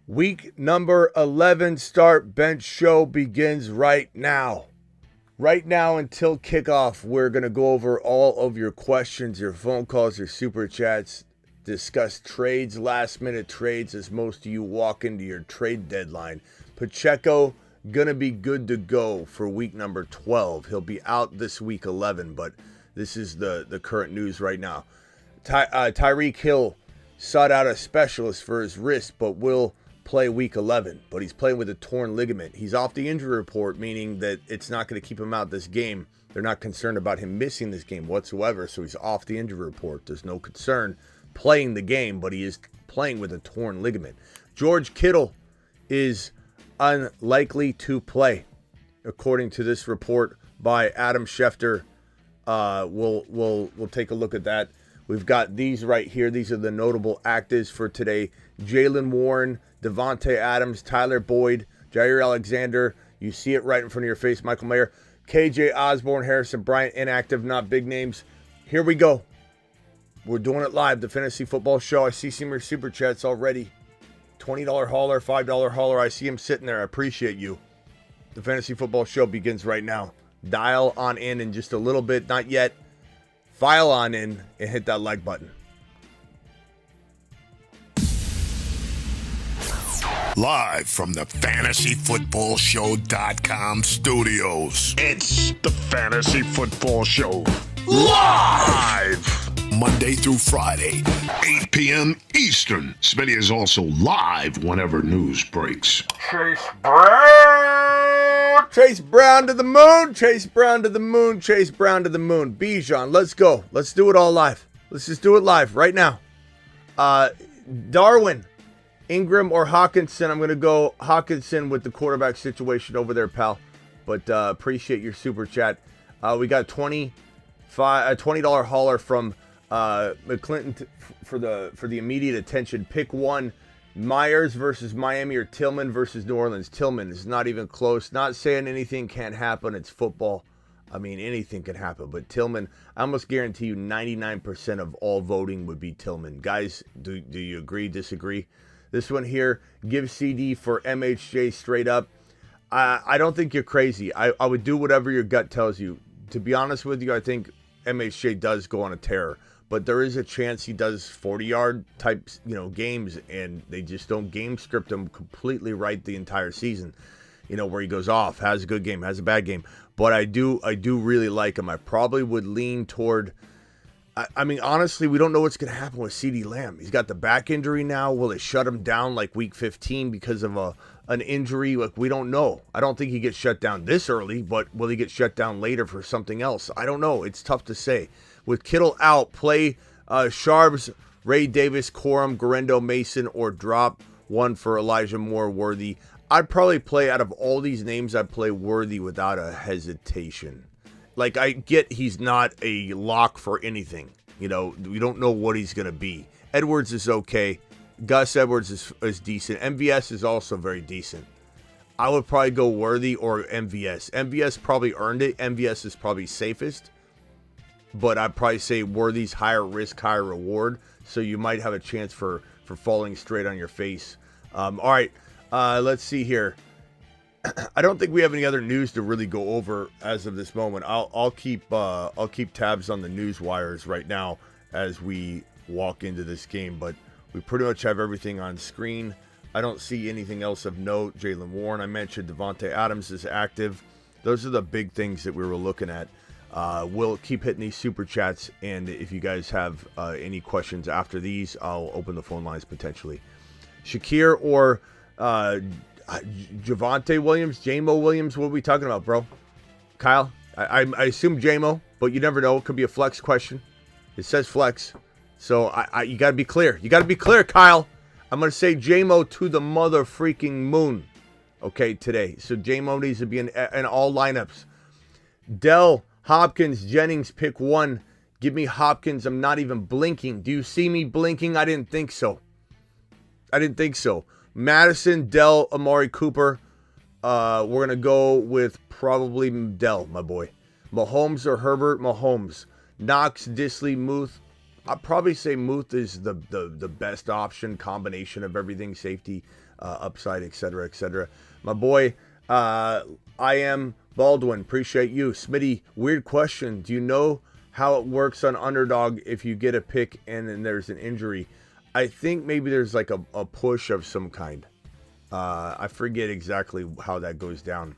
Week number 11 start bench show begins right now. Right now until kickoff, we're going to go over all of your questions, your phone calls, your super chats, discuss trades, last minute trades as most of you walk into your trade deadline. Pacheco going to be good to go for week number 12. He'll be out this week 11, but this is the current news right now. Tyreek Hill sought out a specialist for his wrist, but will play week 11, but he's playing with a torn ligament. He's off the injury report, meaning that it's not going to keep him out this game. They're not concerned about him missing this game whatsoever, so he's off the injury report. There's no concern playing the game, but he is playing with a torn ligament. George Kittle is unlikely to play, according to this report by Adam Schefter. We'll take a look at that. We've got these right here. These are the notable actives for today. Jaylen Warren, Devontae Adams, Tyler Boyd, Jair Alexander. You see it right in front of your face. Michael Mayer, KJ Osborne, Harrison Bryant, inactive, not big names. Here we go. We're doing it live. The Fantasy Football Show. I see some of your super chats already. $20 hauler, $5 hauler. I see him sitting there. I appreciate you. The Fantasy Football Show begins right now. Dial on in just a little bit. Not yet. File on in and hit that like button. Live from the FantasyFootballShow.com studios. It's the Fantasy Football Show. Live! Monday through Friday, 8 p.m. Eastern. Smitty is also live whenever news breaks. Chase Brown! Chase Brown to the moon! Chase Brown to the moon! Chase Brown to the moon. Bijan, let's go. Let's do it all live. Let's just do it live right now. Darwin, Ingram or Hawkinson? I'm going to go Hawkinson with the quarterback situation over there, pal. But appreciate your super chat. We got $20 hauler from McClinton for the immediate attention. Pick one. Myers versus Miami or Tillman versus New Orleans. Tillman is not even close. Not saying anything can't happen. It's football. I mean, anything can happen. But Tillman, I almost guarantee you 99% of all voting would be Tillman. Guys, do you agree, disagree? This one here, give CD for MHJ straight up. I don't think you're crazy. I would do whatever your gut tells you. To be honest with you, I think MHJ does go on a tear. But there is a chance he does 40-yard type, games, and they just don't game script him completely right the entire season. Where he goes off, has a good game, has a bad game. But I do really like him. I probably would lean toward. I mean, honestly, we don't know what's going to happen with CeeDee Lamb. He's got the back injury now. Will it shut him down like week 15 because of an injury? Like, we don't know. I don't think he gets shut down this early, but will he get shut down later for something else? I don't know. It's tough to say. With Kittle out, play Sharps, Ray Davis, Corum, Garendo, Mason, or drop one for Elijah Moore, Worthy. I'd probably play, out of all these names, I'd play Worthy without a hesitation. Like, I get he's not a lock for anything. We don't know what he's going to be. Edwards is okay. Gus Edwards is decent. MVS is also very decent. I would probably go Worthy or MVS. MVS probably earned it. MVS is probably safest. But I'd probably say Worthy's higher risk, higher reward. So you might have a chance for falling straight on your face. All right, let's see here. I don't think we have any other news to really go over as of this moment. I'll keep tabs on the news wires right now as we walk into this game. But we pretty much have everything on screen. I don't see anything else of note. Jaylen Warren, I mentioned. Devontae Adams is active. Those are the big things that we were looking at. We'll keep hitting these super chats, and if you guys have any questions after these, I'll open the phone lines potentially. Shakir or Javonte Williams, Jamo Williams, what are we talking about, bro? Kyle, I assume Jamo, but you never know. It could be a flex question. It says flex, so you got to be clear. You got to be clear, Kyle. I'm going to say Jamo to the mother freaking moon, okay, today. So Jamo needs to be in all lineups. Dell, Hopkins, Jennings, pick one. Give me Hopkins. I'm not even blinking. Do you see me blinking? I didn't think so. Madison, Dell, Amari Cooper. We're going to go with probably Dell, my boy. Mahomes or Herbert? Mahomes. Knox, Disley, Muth. I'd probably say Muth is the best option, combination of everything, safety, upside, etc., etc. My boy, I am Baldwin. Appreciate you. Smitty, weird question. Do you know how it works on underdog if you get a pick and then there's an injury? I think maybe there's like a push of some kind. I forget exactly how that goes down.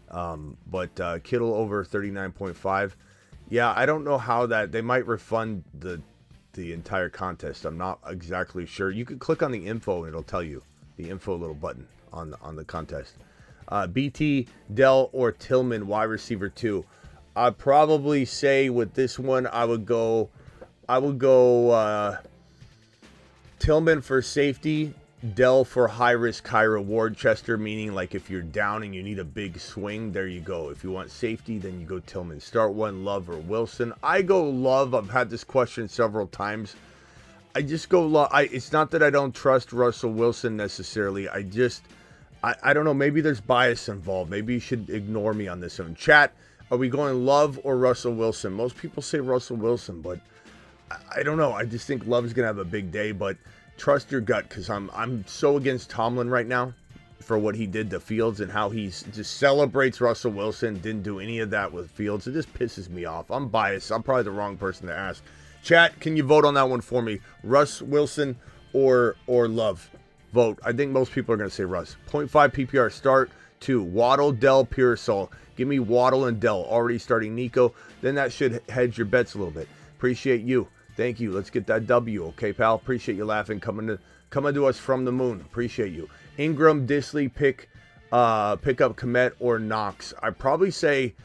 But Kittle over 39.5. Yeah, I don't know how that, they might refund the entire contest. I'm not exactly sure. You could click on the info and it'll tell you the info little button on the contest. BT, Dell, or Tillman, wide receiver 2. I'd probably say with this one, I would go Tillman for safety, Dell for high risk, high reward. Chester, meaning like if you're down and you need a big swing, there you go. If you want safety, then you go Tillman. Start one, Love or Wilson. I go Love. I've had this question several times. I just go Love. It's not that I don't trust Russell Wilson necessarily. I don't know. Maybe there's bias involved. Maybe you should ignore me on this one. Chat, are we going Love or Russell Wilson? Most people say Russell Wilson, but I don't know. I just think Love's going to have a big day, but trust your gut, because I'm so against Tomlin right now for what he did to Fields and how he just celebrates Russell Wilson. Didn't do any of that with Fields. It just pisses me off. I'm biased. I'm probably the wrong person to ask. Chat, can you vote on that one for me? Russ Wilson or Love? Vote. I think most people are going to say Russ. 0.5 PPR start. 2. Waddle, Dell, Pearsall. Give me Waddle and Dell. Already starting Nico. Then that should hedge your bets a little bit. Appreciate you. Thank you. Let's get that W, okay, pal? Appreciate you laughing. Coming to us from the moon. Appreciate you. Ingram, Disley, pick up Komet or Knox. I'd probably say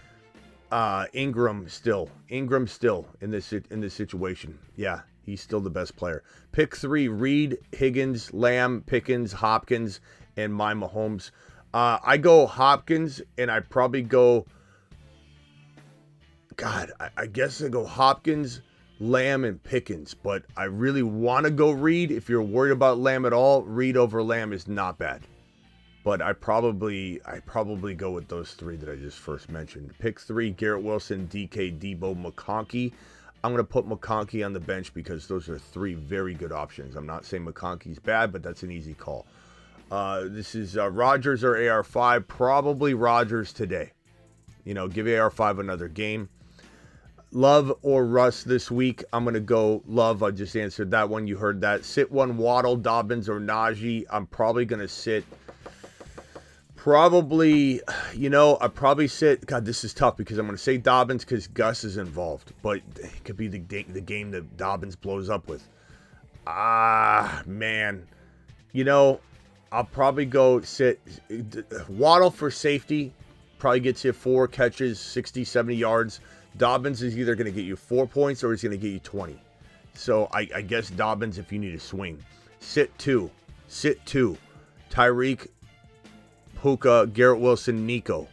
Ingram still. Ingram still in this situation. Yeah, he's still the best player. Pick 3: Reed, Higgins, Lamb, Pickens, Hopkins, and my Mahomes. I go Hopkins, and I probably go. God, I guess I go Hopkins, Lamb, and Pickens, but I really want to go Reed. If you're worried about Lamb at all, Reed over Lamb is not bad. But I probably go with those 3 that I just first mentioned. Pick 3: Garrett Wilson, DK, Debo, McConkey. I'm going to put McConkey on the bench because those are 3 very good options. I'm not saying McConkey's bad, but that's an easy call. This is Rodgers or AR5. Probably Rodgers today. Give AR5 another game. Love or Russ this week. I'm going to go Love. I just answered that one. You heard that. Sit one, Waddle, Dobbins, or Najee. I'm probably going to sit. I'd probably sit. God, this is tough because I'm going to say Dobbins because Gus is involved. But it could be the game that Dobbins blows up with. Man. I'll probably go sit Waddle for safety. Probably gets you 4 catches, 60, 70 yards. Dobbins is either going to get you 4 points or he's going to get you 20. So I guess Dobbins if you need a swing. Sit 2. Tyreek, Puka, Garrett Wilson, Nico.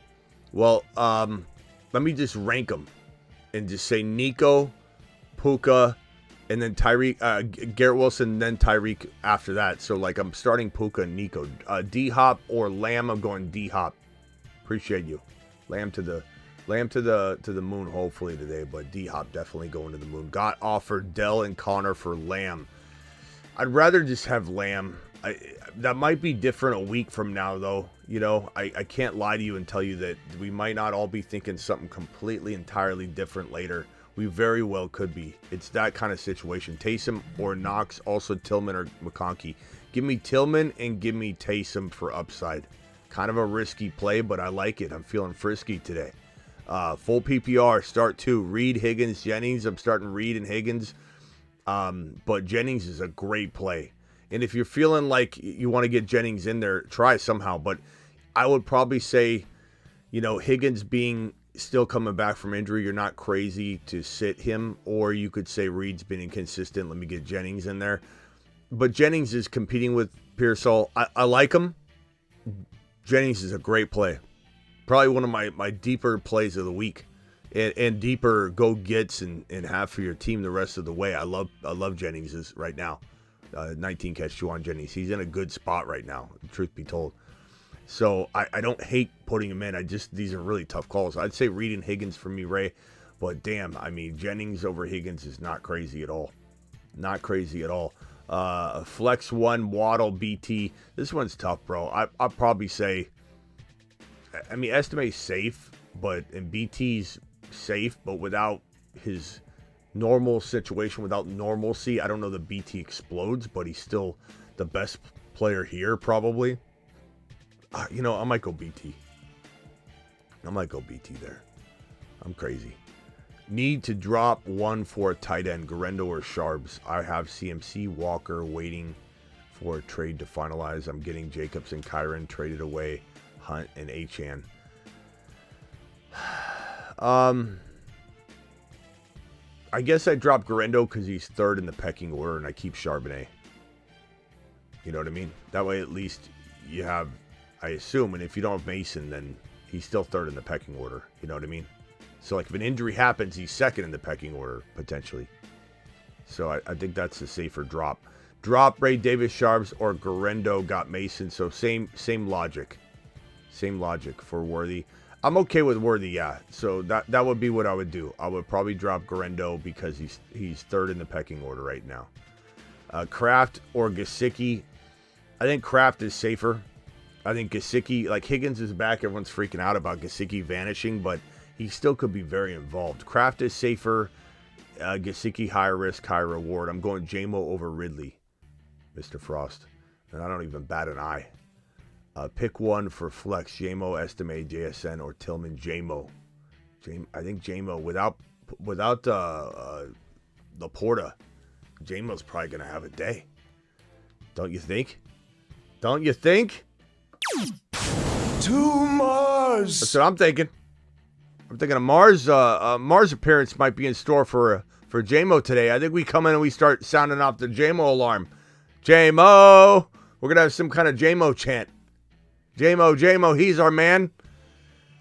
Well, let me just rank them and just say Nico, Puka, and then Tyreek, Garrett Wilson, then Tyreek after that. So like I'm starting Puka and Nico. D-Hop or Lamb, I'm going D-Hop. Appreciate you. Lamb to the moon hopefully today, but D-Hop definitely going to the moon. Got offered Dell and Connor for Lamb. I'd rather just have Lamb. That might be different a week from now, though. I can't lie to you and tell you that we might not all be thinking something completely, entirely different later. We very well could be. It's that kind of situation. Taysom or Knox, also Tillman or McConkey. Give me Tillman and give me Taysom for upside. Kind of a risky play, but I like it. I'm feeling frisky today. Full PPR, start 2. Reed, Higgins, Jennings. I'm starting Reed and Higgins. But Jennings is a great play. And if you're feeling like you want to get Jennings in there, try somehow. But I would probably say, Higgins being still coming back from injury, you're not crazy to sit him. Or you could say Reed's been inconsistent. Let me get Jennings in there. But Jennings is competing with Pearsall. I like him. Jennings is a great play. Probably one of my deeper plays of the week. And deeper go-gets and have for your team the rest of the way. I love Jennings right now. 19 catch, 2 on Jennings. He's in a good spot right now, truth be told. So I don't hate putting him in. These are really tough calls. I'd say Reed and Higgins for me, Ray. But damn, Jennings over Higgins is not crazy at all. Not crazy at all. Flex 1, Waddle, BT. This one's tough, bro. I'll probably say, I mean, Estimate's safe, and BT's safe, but without his normal situation, without normalcy, I don't know that BT explodes, but he's still the best player here, probably. You know, I might go BT. I might go BT there. I'm crazy. Need to drop one for a tight end, Garendo or Sharps. I have CMC, Walker waiting for a trade to finalize. I'm getting Jacobs and Kyron traded away, Hunt and Achane. I guess I drop Garendo because he's third in the pecking order, and I keep Charbonnet. You know what I mean? That way, at least you have, I assume, and if you don't have Mason, then he's still third in the pecking order. You know what I mean? So, like, if an injury happens, he's second in the pecking order, potentially. So, I think that's a safer drop. Drop Ray Davis, Sharps, or Garendo got Mason. So, same logic. Same logic for Worthy. I'm okay with Worthy, yeah. So, that would be what I would do. I would probably drop Garendo because he's third in the pecking order right now. Kraft or Gesicki. I think Kraft is safer. I think Gesicki, like, Higgins is back. Everyone's freaking out about Gesicki vanishing, but he still could be very involved. Kraft is safer. Gesicki, high risk, high reward. I'm going JMO over Ridley, Mr. Frost. And I don't even bat an eye. Pick one for flex. JMO, Estimate, JSN, or Tillman. JMO. I think JMO, without Laporta, JMO's probably going to have a day. Don't you think? Don't you think? To Mars. That's what I'm thinking. I'm thinking a Mars appearance might be in store for JMO today. I think we come in and we start sounding off the JMO alarm. JMO! We're going to have some kind of JMO chant. JMO, he's our man.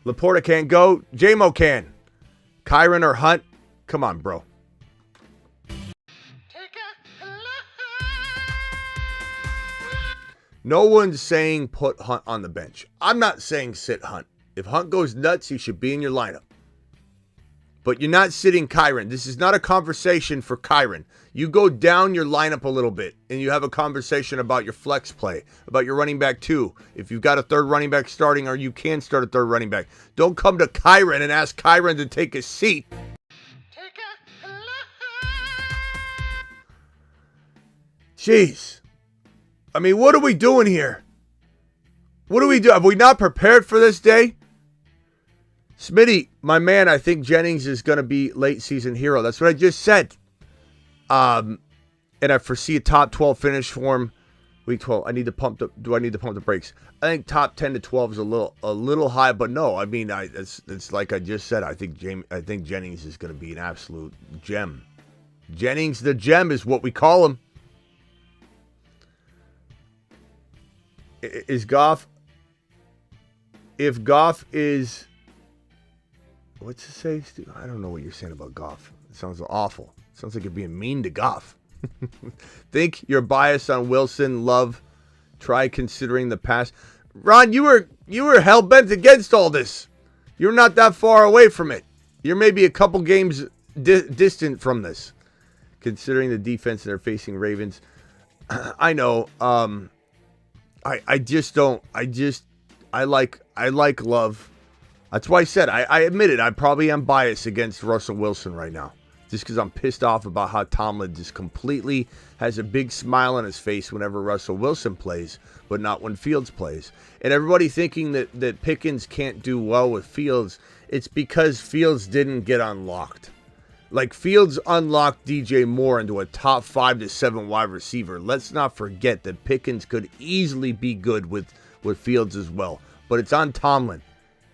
Laporta can't go. JMO can. Kyron or Hunt? Come on, bro. No one's saying put Hunt on the bench. I'm not saying sit Hunt. If Hunt goes nuts, he should be in your lineup. But you're not sitting Kyron. This is not a conversation for Kyron. You go down your lineup a little bit, and you have a conversation about your flex play, about your running back too. If you've got a third running back starting, or you can start a third running back. Don't come to Kyron and ask Kyron to take a seat. Jeez. I mean, what are we doing here? What do we do? Have we not prepared for this day? Smitty, my man, I think Jennings is going to be late season hero. That's what I just said. And I foresee a top 12 finish for him. Week 12. Do I need to pump the brakes? I think top 10 to 12 is a little high, but no. I mean, it's like I just said. I think Jennings is going to be an absolute gem. Jennings the gem is what we call him. Is Goff? If Goff is, what's it say? I don't know what you're saying about Goff. It sounds awful. It sounds like you're being mean to Goff. Think you're biased on Wilson. Love. Try considering the past. Ron, you were hell bent against all this. You're not that far away from it. You're maybe a couple games distant from this, considering the defense they're facing Ravens. I know. I just don't. I like Love. That's why I said, I admit it, I probably am biased against Russell Wilson right now. Just because I'm pissed off about how Tomlin just completely has a big smile on his face whenever Russell Wilson plays, but not when Fields plays. And everybody thinking that Pickens can't do well with Fields, it's because Fields didn't get unlocked. Like, Fields unlocked DJ Moore into a top 5 to 7 wide receiver. Let's not forget that Pickens could easily be good with Fields as well. But it's on Tomlin.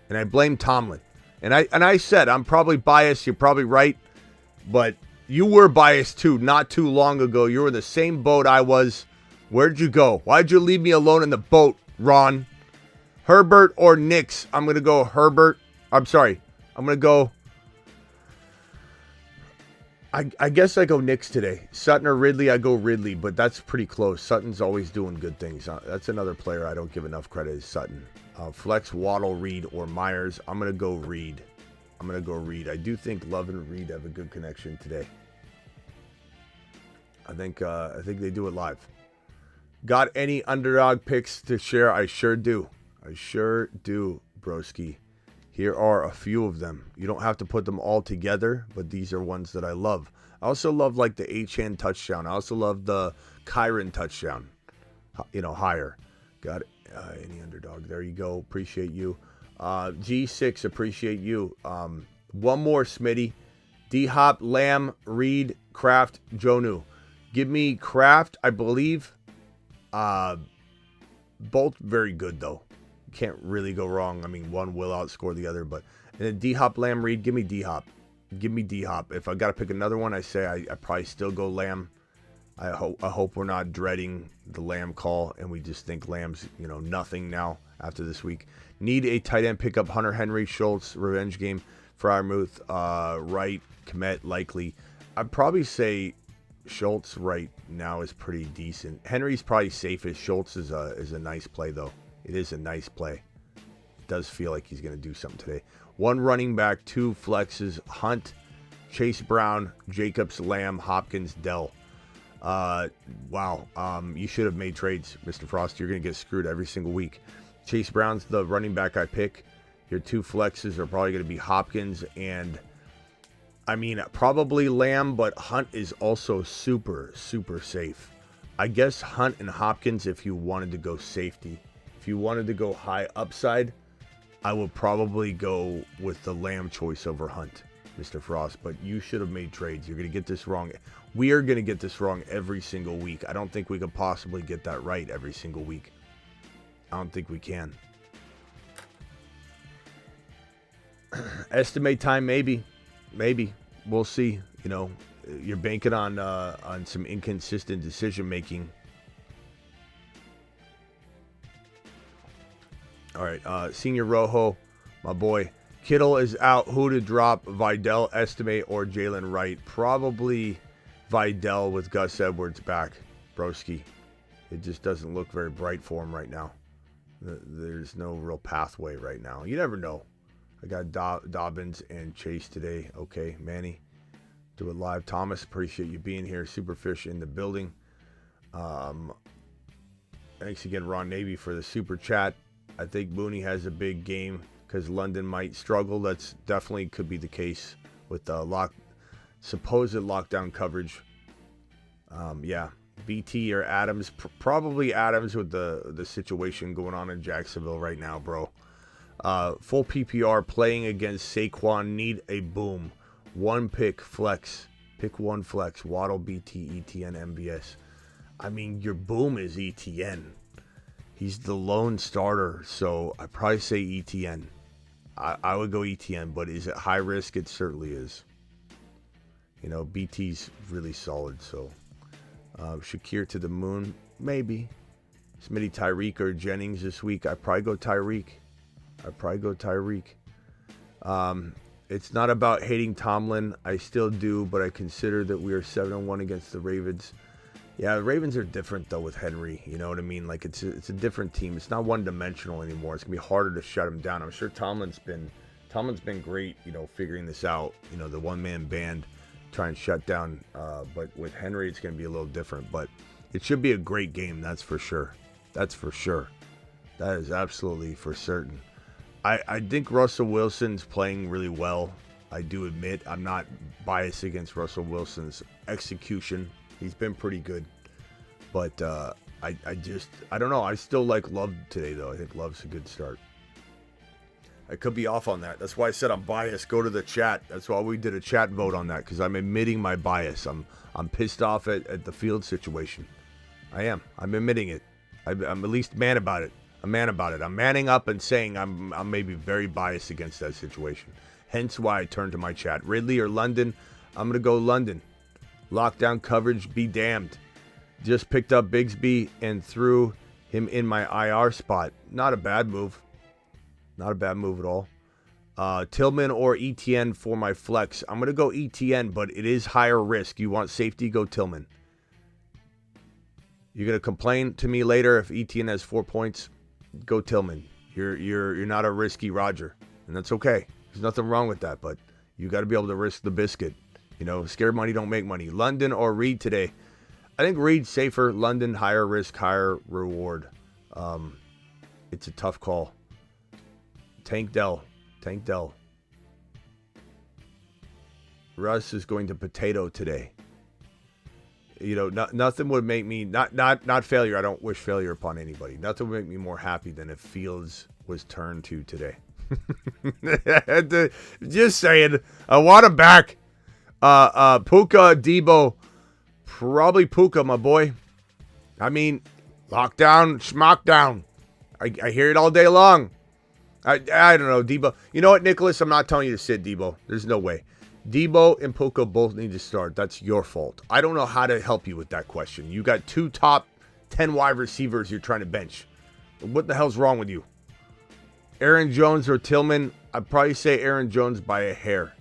And I blame Tomlin. And I said, I'm probably biased. You're probably right. But you were biased too not too long ago. You were in the same boat I was. Where'd you go? Why'd you leave me alone in the boat, Ron? Herbert or Knicks? I'm going to go Herbert. I'm sorry. I'm going to go... I guess I go Knicks today. Sutton or Ridley, I go Ridley, but that's pretty close. Sutton's always doing good things. That's another player I don't give enough credit is Sutton. Flex, Waddle, Reed, or Myers. I'm going to go Reed. I do think Love and Reed have a good connection today. I think they do it live. Got any underdog picks to share? I sure do. I sure do, broski. Here are a few of them. You don't have to put them all together, but these are ones that I love. I also love like the H-hand touchdown. I also love the Kyron touchdown. Higher. Got any underdog. There you go. Appreciate you. G6, appreciate you. One more, Smitty. D-Hop, Lamb, Reed, Kraft, Jonu. Give me Kraft, I believe. Both very good, though. Can't really go wrong. I mean, one will outscore the other, but and then D-Hop, Lamb, Reed. Give me D-Hop. Give me D-Hop. If I got to pick another one, I say I probably still go Lamb. I hope we're not dreading the Lamb call and we just think Lamb's, nothing now after this week. Need a tight end pickup. Hunter Henry, Schultz, revenge game. Fryermuth, Wright, Komet, likely. I'd probably say Schultz right now is pretty decent. Henry's probably safest. Schultz is a nice play, though. It is a nice play. It does feel like he's going to do something today. One running back, two flexes. Hunt, Chase Brown, Jacobs, Lamb, Hopkins, Dell. Wow. You should have made trades, Mr. Frost. You're going to get screwed every single week. Chase Brown's the running back I pick. Your two flexes are probably going to be Hopkins and, probably Lamb, but Hunt is also super, super safe. I guess Hunt and Hopkins if you wanted to go safety. If you wanted to go high upside, I would probably go with the Lamb choice over Hunt, Mr. Frost, but you should have made trades. You're going to get this wrong. We are going to get this wrong every single week. I don't think we could possibly get that right every single week. I don't think we can. Estimate time, maybe. We'll see. You're banking on some inconsistent decision making. All right, Senior Rojo, my boy. Kittle is out. Who to drop? Vidal, estimate, or Jalen Wright? Probably Vidal with Gus Edwards back, broski. It just doesn't look very bright for him right now. There's no real pathway right now. You never know. I got Dobbins and Chase today. Okay, Manny, do it live. Thomas, appreciate you being here. Superfish in the building. Thanks again, Ron Navy, for the super chat. I think Mooney has a big game because London might struggle. That's definitely could be the case with the supposed lockdown coverage. Yeah, BT or Adams, probably Adams with the situation going on in Jacksonville right now, bro. Full PPR playing against Saquon. Need a boom. One pick flex. Pick one flex. Waddle, BT, ETN, MBS. Your boom is ETN. He's the lone starter, so I probably say ETN. I would go ETN, but is it high risk? It certainly is. BT's really solid, so Shakir to the moon, maybe. Smitty, Tyreek, or Jennings this week. I'd probably go Tyreek. It's not about hating Tomlin. I still do, but I consider that we are 7-1 against the Ravens. Yeah, the Ravens are different, though, with Henry. You know what I mean? Like, it's a different team. It's not one-dimensional anymore. It's going to be harder to shut him down. I'm sure Tomlin's been great, figuring this out. The one-man band trying to shut down. But with Henry, it's going to be a little different. But it should be a great game, that's for sure. That is absolutely for certain. I think Russell Wilson's playing really well. I do admit I'm not biased against Russell Wilson's execution. He's been pretty good. But I don't know. I still like Love today, though. I think Love's a good start. I could be off on that. That's why I said I'm biased. Go to the chat. That's why we did a chat vote on that, because I'm admitting my bias. I'm pissed off at the field situation. I am. I'm admitting it. I'm at least man about it. I'm manning up and saying I'm maybe very biased against that situation. Hence why I turned to my chat. Ridley or London? I'm going to go London. Lockdown coverage, be damned. Just picked up Bigsby and threw him in my IR spot. Not a bad move. Not a bad move at all. Tillman or ETN for my flex. I'm going to go ETN, but it is higher risk. You want safety, go Tillman. You're going to complain to me later if ETN has 4 points. Go Tillman. You're not a risky Roger, and that's okay. There's nothing wrong with that, but you got to be able to risk the biscuit. Scared money don't make money. London or Reed today. I think Reed's safer. London, higher risk, higher reward. It's a tough call. Tank Dell. Russ is going to potato today. You know, nothing would make me not failure. I don't wish failure upon anybody. Nothing would make me more happy than if Fields was turned to today. Just saying. I want him back. Puka, Debo, probably Puka, my boy. I mean, lockdown, schmockdown. I hear it all day long. I don't know, Debo. You know what, Nicholas? I'm not telling you to sit, Debo. There's no way. Debo and Puka both need to start. That's your fault. I don't know how to help you with that question. You got 2 top 10 wide receivers you're trying to bench. What the hell's wrong with you? Aaron Jones or Tillman? I'd probably say Aaron Jones by a hair.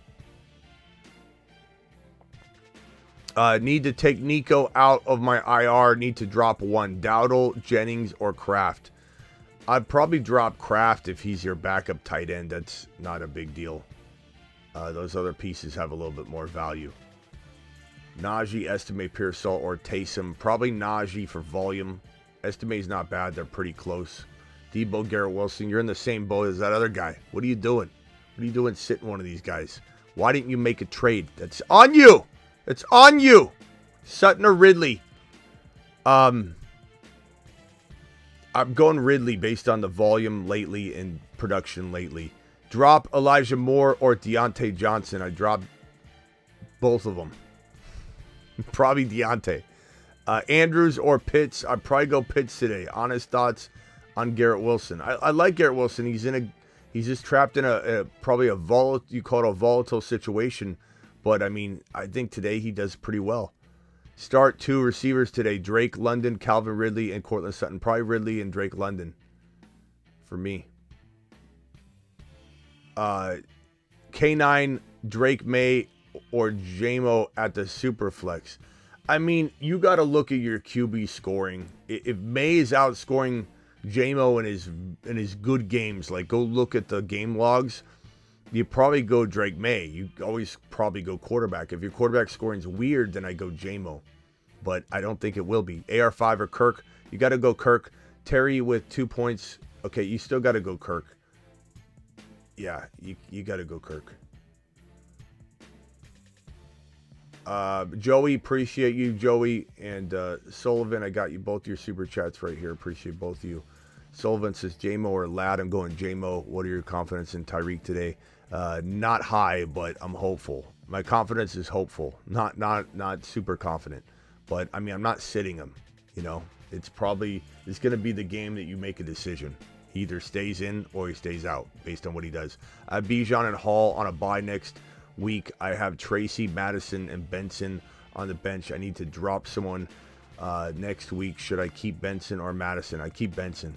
Need to take Nico out of my IR. Need to drop 1. Dowdle, Jennings, or Kraft. I'd probably drop Kraft if he's your backup tight end. That's not a big deal. Those other pieces have a little bit more value. Najee, Estime, Pearsall, or Taysom. Probably Najee for volume. Estime's not bad. They're pretty close. Debo, Garrett Wilson. You're in the same boat as that other guy. What are you doing? What are you doing sitting one of these guys? Why didn't you make a trade? That's on you. It's on you. Sutton or Ridley. I'm going Ridley based on the volume lately and production lately. Drop Elijah Moore or Deontay Johnson. I dropped both of them. Probably Deontay. Andrews or Pitts. I'd probably go Pitts today. Honest thoughts on Garrett Wilson. I like Garrett Wilson. He's just trapped in probably a volatile situation. But I mean, I think today he does pretty well. Start 2 receivers today. Drake London, Calvin Ridley, and Cortland Sutton. Probably Ridley and Drake London for me. K9, Drake May, or JMO at the Superflex. I mean, you got to look at your QB scoring. If May is outscoring JMO in his good games, like go look at the game logs, you probably go Drake May. You always probably go quarterback. If your quarterback scoring's weird, then I go JMO. But I don't think it will be. AR5 or Kirk. You got to go Kirk. Terry with 2 points. Okay, you still got to go Kirk. Yeah, you got to go Kirk. Joey, appreciate you, Joey. And Sullivan, I got you both your super chats right here. Appreciate both of you. Sullivan says, JMO or Ladd? I'm going JMO. What are your confidence in Tyreek today? Not high, but I'm hopeful. My confidence is hopeful. Not super confident. But, I mean, I'm not sitting him. You know, it's going to be the game that you make a decision. He either stays in or he stays out based on what he does. Bijan and Hall on a bye next week. I have Tracy, Madison, and Benson on the bench. I need to drop someone next week. Should I keep Benson or Madison? I keep Benson.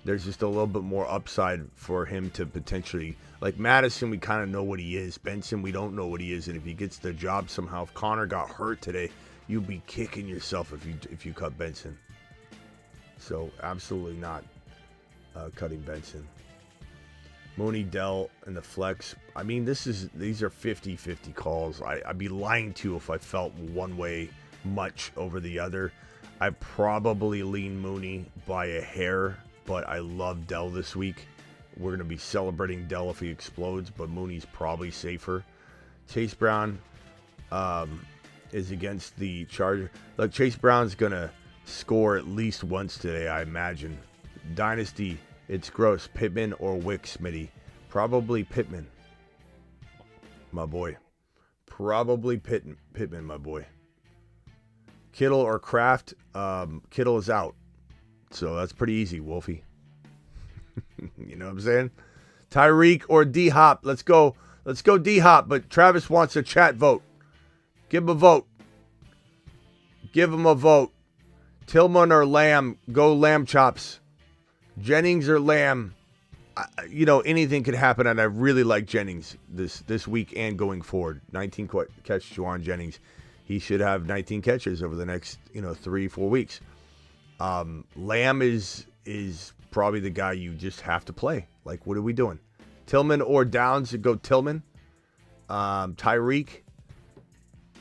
There's just a little bit more upside for him to potentially, like Madison, we kind of know what he is. Benson, we don't know what he is. And if he gets the job somehow, if Connor got hurt today, you'd be kicking yourself if you cut Benson. So absolutely not cutting Benson. Mooney, Dell, and the flex. I mean, these are 50-50 calls. I'd be lying to you if I felt one way much over the other. I probably lean Mooney by a hair, but I love Dell this week. We're going to be celebrating Dell if he explodes, but Mooney's probably safer. Chase Brown is against the Chargers. Look, Chase Brown's going to score at least once today, I imagine. Dynasty, it's gross. Pittman or Wick, Smitty? Probably Pittman, my boy. Probably Pittman, my boy. Kittle or Kraft? Kittle is out. So that's pretty easy, Wolfie. You know what I'm saying? Tyreek or D-Hop? Let's go D-Hop, but Travis wants a chat vote. Give him a vote. Give him a vote. Tillman or Lamb? Go Lamb chops. Jennings or Lamb? Anything could happen, and I really like Jennings this week and going forward. 19 catch Juwan Jennings. He should have 19 catches over the next 3-4 weeks. Lamb is probably the guy you just have to play. Like, what are we doing? Tillman or Downs? Go Tillman. Tyreek.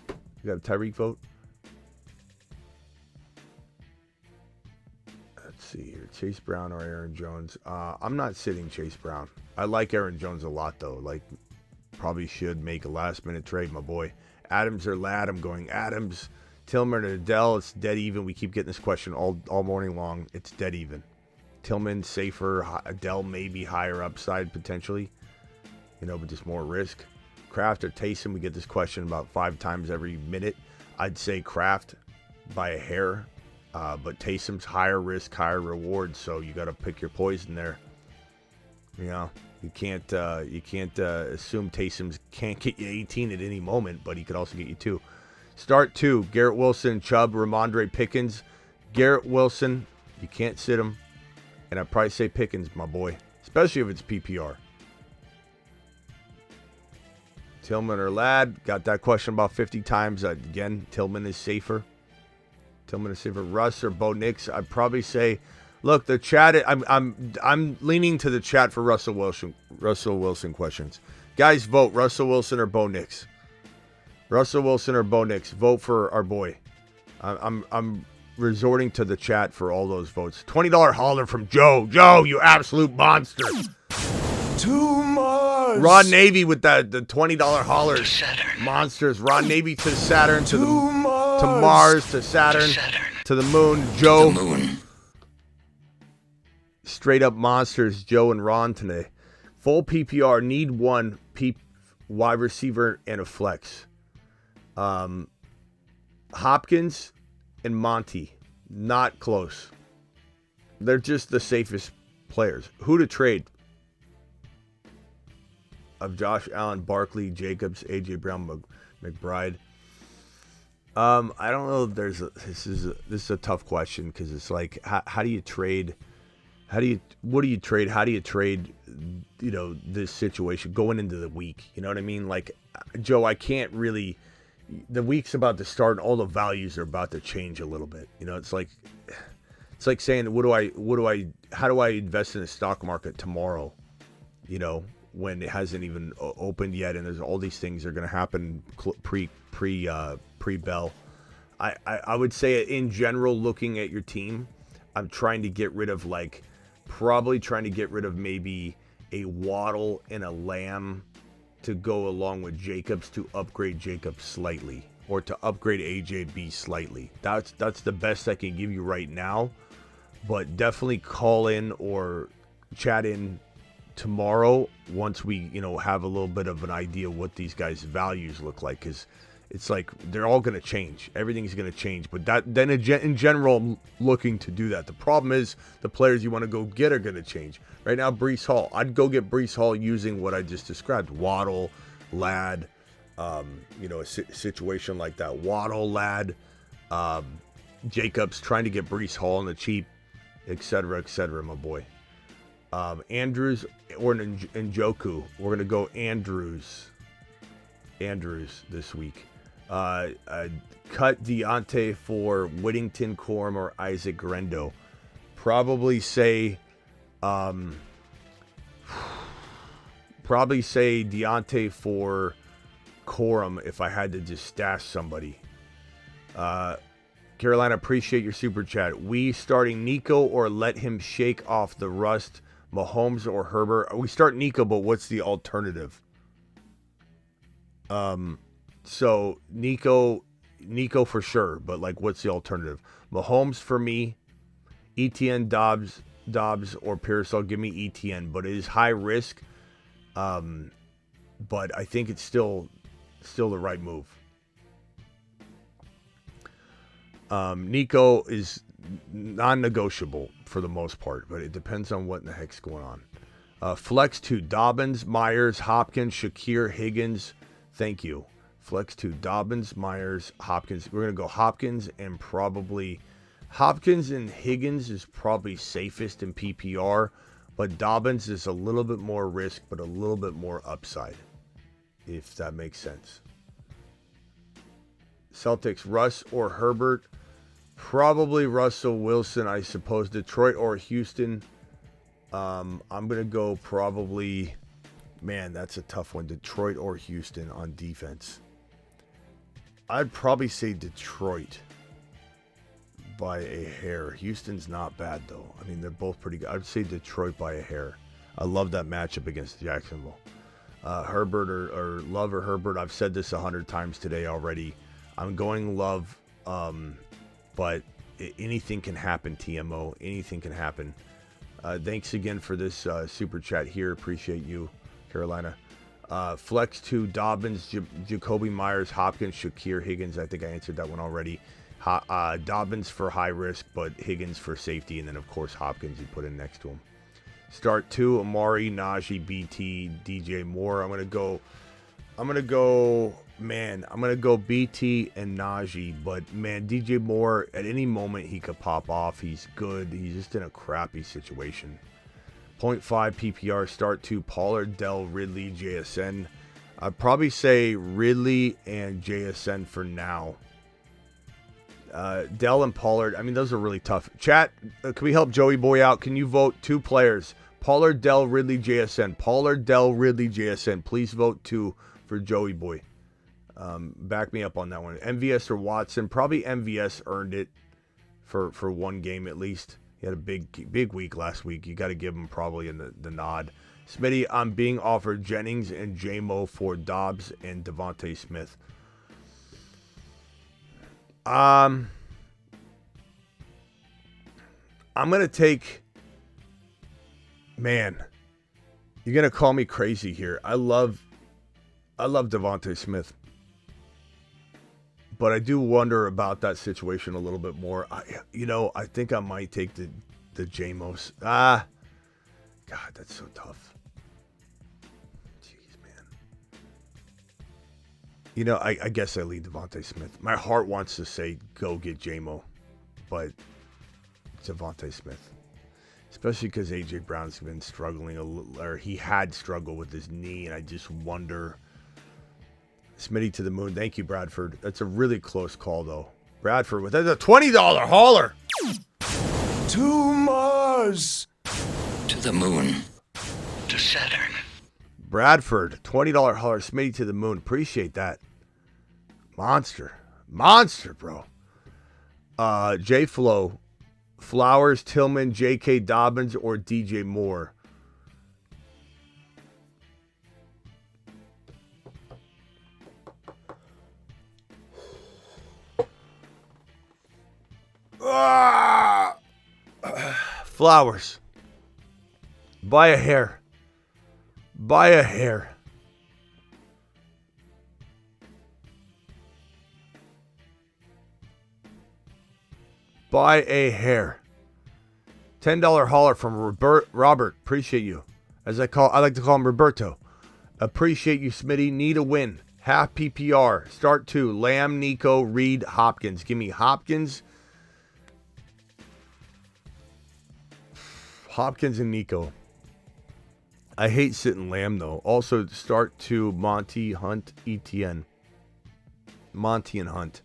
You got a Tyreek vote? see here. Chase Brown or Aaron Jones. I'm not sitting Chase Brown. I like Aaron Jones a lot, though. Like, probably should make a last-minute trade, my boy. Adams or Ladd? I'm going Adams. Tillman or Adele? It's dead even. We keep getting this question all morning long. It's dead even. Tillman safer. Adele maybe higher upside potentially. You know, but just more risk. Kraft or Taysom? We get this question about 5 times every minute. I'd say Kraft by a hair. But Taysom's higher risk, higher reward, so you got to pick your poison there. You know, you can't assume Taysom's can't get you 18 at any moment, but he could also get you 2. Start 2, Garrett Wilson, Chubb, Ramondre Pickens. Garrett Wilson, you can't sit him, and I'd probably say Pickens, my boy, especially if it's PPR. Tillman or Ladd, got that question about 50 times. Again, Tillman is safer. Russ or Bo Nix. I'd probably say, look, the chat. I'm leaning to the chat for Russell Wilson questions. Guys, vote Russell Wilson or Bo Nix. Vote for our boy. I'm resorting to the chat for all those votes. $20 hauler from Joe. Joe, you absolute monster. To Mars. Rod Navy with the $20 haulers. Monsters. Rod Navy to Saturn to Mars to Saturn to the moon. Joe. The moon. Straight up monsters. Joe and Ron today. Full PPR. Need one wide receiver and a flex. Hopkins and Monty. Not close. They're just the safest players. Who to trade? Of Josh Allen, Barkley, Jacobs, AJ Brown, McBride. I don't know if this is a tough question because it's like how do you trade? What do you trade? How do you trade? You know, this situation going into the week. You know what I mean? Like, Joe, I can't really. The week's about to start, and all the values are about to change a little bit. You know, it's like saying, how do I invest in the stock market tomorrow? You know, when it hasn't even opened yet, and there's all these things that are going to happen pre-bell. I would say in general, looking at your team, I'm trying to get rid of maybe a Waddle and a Lamb to go along with Jacobs to upgrade Jacobs slightly, or to upgrade AJB slightly. That's the best I can give you right now, but definitely call in or chat in tomorrow once we have a little bit of an idea what these guys' values look like, because it's like they're all going to change. Everything's going to change, but then in general, I'm looking to do that. The problem is the players you want to go get are going to change. Right now, Breece Hall, I'd go get Breece Hall using what I just described: Waddle, Ladd, a situation like that. Waddle, Ladd, Jacobs, trying to get Breece Hall on the cheap, etc., my boy. Andrews or Njoku. We're going to go Andrews this week. Cut Deontay for Whittington, Corum, or Isaac Grendo. Probably say Deontay for Corum if I had to just stash somebody. Carolina, appreciate your super chat. We starting Nico or let him shake off the rust? Mahomes or Herbert? We start Nico, but what's the alternative? So Nico for sure, but like, what's the alternative? Mahomes for me, ETN, Dobbs or Pearsall. Give me ETN, but it is high risk. But I think it's still the right move. Nico is non-negotiable for the most part, but it depends on what in the heck's going on. Flex to Dobbins, Myers, Hopkins, Shakir, Higgins. Thank you. Flex to Dobbins, Myers, Hopkins. We're going to go Hopkins and Higgins is probably safest in PPR, but Dobbins is a little bit more risk, but a little bit more upside, if that makes sense. Celtics, Russ or Herbert? Probably Russell Wilson, I suppose. Detroit or Houston? I'm going to go probably... Man, that's a tough one. Detroit or Houston on defense? I'd probably say Detroit. by a hair. Houston's not bad, though. I mean, they're both pretty good. I'd say Detroit by a hair. I love that matchup against Jacksonville. Herbert or Love or Herbert. I've said this 100 times today already. I'm going Love, but anything can happen, TMO. Anything can happen. Thanks again for this super chat here. Appreciate you, Carolina. Flex 2, Dobbins, Jacoby Myers, Hopkins, Shakir, Higgins. I think I answered that one already. Dobbins for high risk, but Higgins for safety. And then, of course, Hopkins you put in next to him. Start 2, Amari, Najee, BT, DJ Moore. I'm going to go BT and Najee. But, man, DJ Moore, at any moment he could pop off. He's good. He's just in a crappy situation. 0.5 PPR, start 2, Pollard, Dell, Ridley, JSN. I'd probably say Ridley and JSN for now. Dell and Pollard, I mean, those are really tough. Chat, can we help Joey Boy out? Can you vote 2 players? Pollard, Dell, Ridley, JSN. Pollard, Dell, Ridley, JSN. Please vote 2 for Joey Boy. Back me up on that one. MVS or Watson? Probably MVS earned it for one game at least. He had a big week last week. You got to give him probably the nod. Smitty, I'm being offered Jennings and J-Mo for Dobbs and Devontae Smith. I'm going to take... Man, you're going to call me crazy here. I love Devontae Smith. But I do wonder about that situation a little bit more. I think I might take the J-Mos. God, that's so tough. Jeez, man. I guess I lead Devontae Smith. My heart wants to say go get J-Mo, but it's Devontae Smith. Especially because A.J. Brown's been struggling a little, or he had struggled with his knee, and I just wonder... Smitty to the moon. Thank you, Bradford. That's a really close call, though. Bradford, that's a $20 hauler. To Mars. To the moon. To Saturn. Bradford, $20 hauler. Smitty to the moon. Appreciate that. Monster, bro. J Flow, Flowers, Tillman, J.K. Dobbins, or DJ Moore. Flowers. By a hair. By a hair. By a hair. $10 hauler from Robert. Appreciate you. I like to call him Roberto. Appreciate you, Smitty. Need a win. Half PPR. Start 2. Lamb, Nico, Reed, Hopkins. Give me Hopkins. Hopkins and Nico. I hate sitting Lamb, though. Also, start 2. Monty, Hunt, ETN. Monty and Hunt.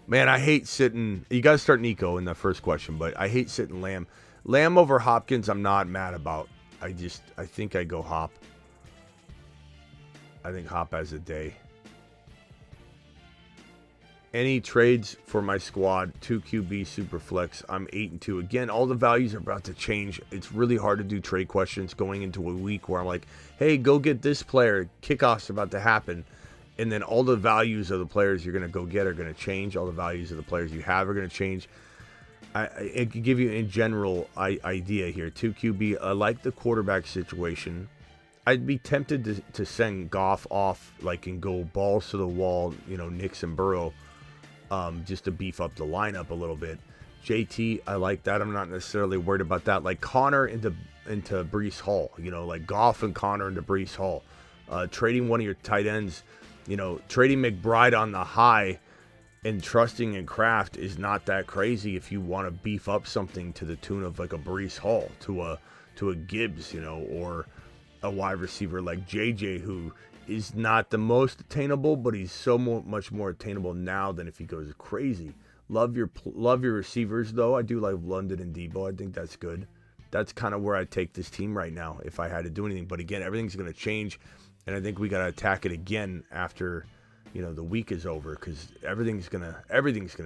Man, I hate sitting... You got to start Nico in the first question, but I hate sitting Lamb. Lamb over Hopkins, I'm not mad about. I think I go Hop. I think Hop has a day. Any trades for my squad? 2 QB super flex. I'm 8-2. Again, all the values are about to change. It's really hard to do trade questions going into a week where I'm like, hey, go get this player. Kickoff's about to happen. And then all the values of the players you're going to go get are going to change. All the values of the players you have are going to change. I can give you in general idea here. 2 QB. I like the quarterback situation. I'd be tempted to send Goff off and go balls to the wall, Knicks and Burrow. Just to beef up the lineup a little bit. JT, I like that. I'm not necessarily worried about that. Like Connor into Breece Hall. Like Goff and Connor into Breece Hall. Trading one of your tight ends. Trading McBride on the high and trusting in Kraft is not that crazy if you want to beef up something to the tune of like a Breece Hall to a Gibbs, or a wide receiver like JJ, who is not the most attainable, but he's so much more attainable now than if he goes crazy. Love your receivers, though. I do like London and Debo. I think that's good. That's kind of where I take this team right now if I had to do anything. But again, everything's going to change, and I think we got to attack it again after the week is over, because everything's gonna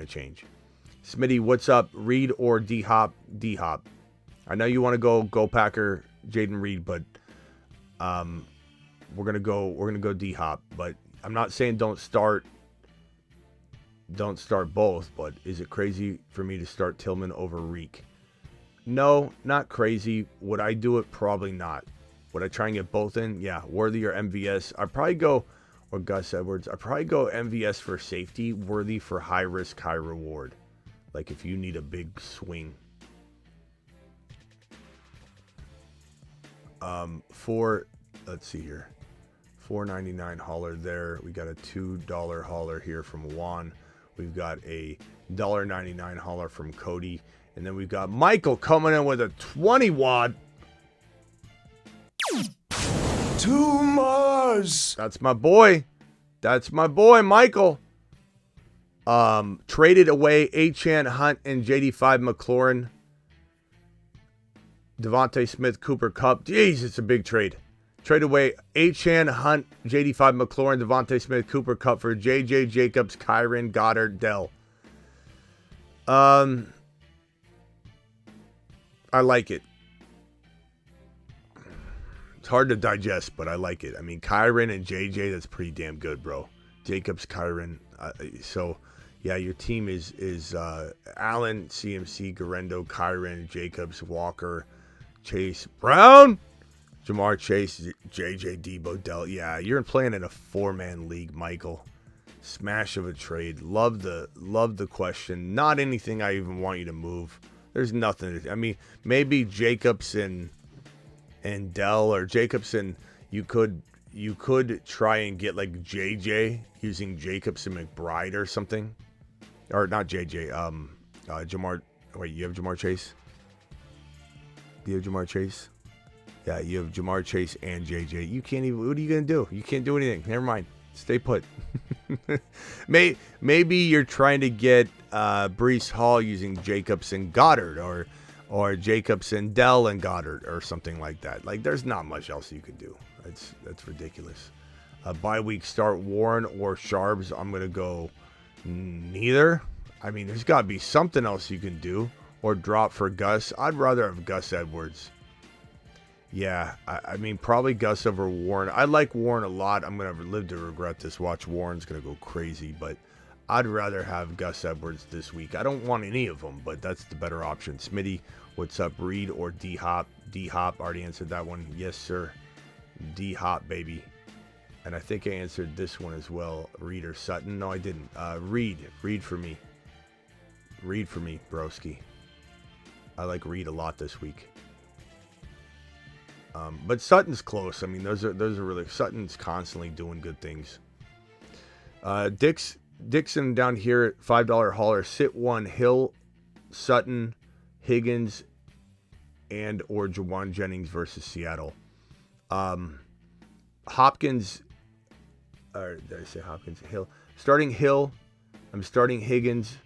change. Smitty, what's up? Reed or D-Hop? D-Hop. I know you want to go Packer, Jaden Reed, but we're gonna go D-Hop. But I'm not saying don't start both. But is it crazy for me to start Tillman over Reek? No, not crazy. Would I do it? Probably not. Would I try and get both in? Yeah, Worthy or MVS. I'd probably go, or Gus Edwards. I'd probably go MVS for safety, Worthy for high risk, high reward. Like if you need a big swing. Let's see here. $4.99 hauler there. We got a $2 hauler here from Juan. We've got a $1.99 hauler from Cody. And then we've got Michael coming in with a 20 wad. Tumas. That's my boy. That's my boy, Michael. Traded away Achane, Hunt, and JD5 McLaurin. Devontae Smith, Cooper Kupp. Jeez, it's a big trade. Trade away Achane, Hunt, JD5 McLaurin, Devontae Smith, Cooper Kupp for JJ Jacobs, Kyron, Goddard, Dell. I like it. It's hard to digest, but I like it. I mean, Kyron and JJ, that's pretty damn good, bro. Jacobs, Kyron. So, yeah, your team is Allen, CMC, Garendo, Kyron, Jacobs, Walker, Chase, Brown, Jamar Chase, JJ, Debo, Dell. Yeah, you're playing in a 4-man league, Michael. Smash of a trade. Love the question. Not anything I even want you to move. There's nothing. I mean, maybe Jacobs and Dell, or Jacobs and you could try and get like JJ using Jacobs and McBride or something. Or not JJ. Jamar. Wait, you have Jamar Chase? You have Jamar Chase? Yeah, you have Jamar Chase and JJ. You can't even. What are you gonna do? You can't do anything. Never mind. Stay put. Maybe you're trying to get Breece Hall using Jacobs and Goddard, or Jacobs and Dell and Goddard, or something like that. Like, there's not much else you could do. That's ridiculous. Bye week start Warren or Sharps. I'm gonna go neither. I mean, there's got to be something else you can do, or drop for Gus. I'd rather have Gus Edwards. Yeah, I mean, probably Gus over Warren. I like Warren a lot. I'm going to live to regret this. Watch, Warren's going to go crazy, but I'd rather have Gus Edwards this week. I don't want any of them, but that's the better option. Smitty, what's up, Reed or D-Hop? D-Hop, already answered that one. Yes, sir. D-Hop, baby. And I think I answered this one as well. Reed or Sutton? No, I didn't. Reed for me. Reed for me, broski. I like Reed a lot this week. But Sutton's close. I mean, those are really, Sutton's constantly doing good things. Dixon down here at $5 hauler. Sit one, Hill, Sutton, Higgins, and or Jawan Jennings versus Seattle. Hopkins, or did I say Hopkins? Hill. Starting Hill. I'm starting Higgins.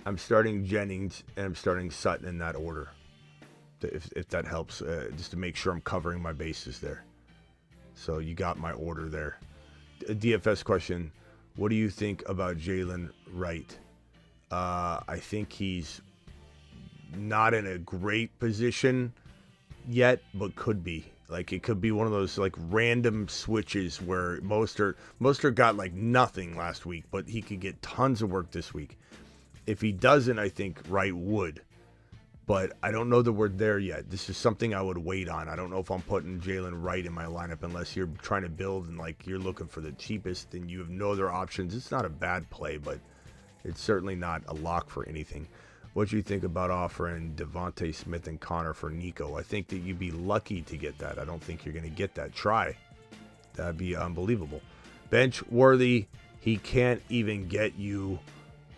I'm starting Jennings, and I'm starting Sutton in that order. If that helps, just to make sure I'm covering my bases there. So you got my order there. A DFS question: what do you think about Jalen Wright? I think he's not in a great position yet, but could be. Like, it could be one of those like random switches where Mostert got like nothing last week, but he could get tons of work this week. If he doesn't, I think Wright would. But I don't know that we're there yet. This is something I would wait on. I don't know if I'm putting Jalen Wright in my lineup unless you're trying to build and like you're looking for the cheapest and you have no other options. It's not a bad play, but it's certainly not a lock for anything. What do you think about offering Devontae Smith and Connor for Nico? I think that you'd be lucky to get that. I don't think you're going to get that. Try. That'd be unbelievable. Bench Worthy. He can't even get you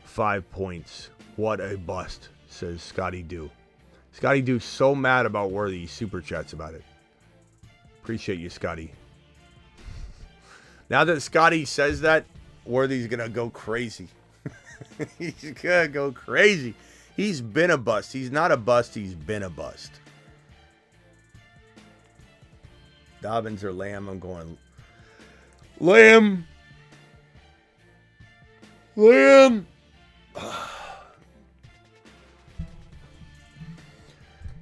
5 points. What a bust, says Scotty Dew. Scotty Dew so mad about Worthy, he super chats about it. Appreciate you, Scotty. Now that Scotty says that, Worthy's going to go crazy. He's going to go crazy. He's been a bust. He's not a bust. He's been a bust. Dobbins or Lamb? I'm going Lamb. Lamb.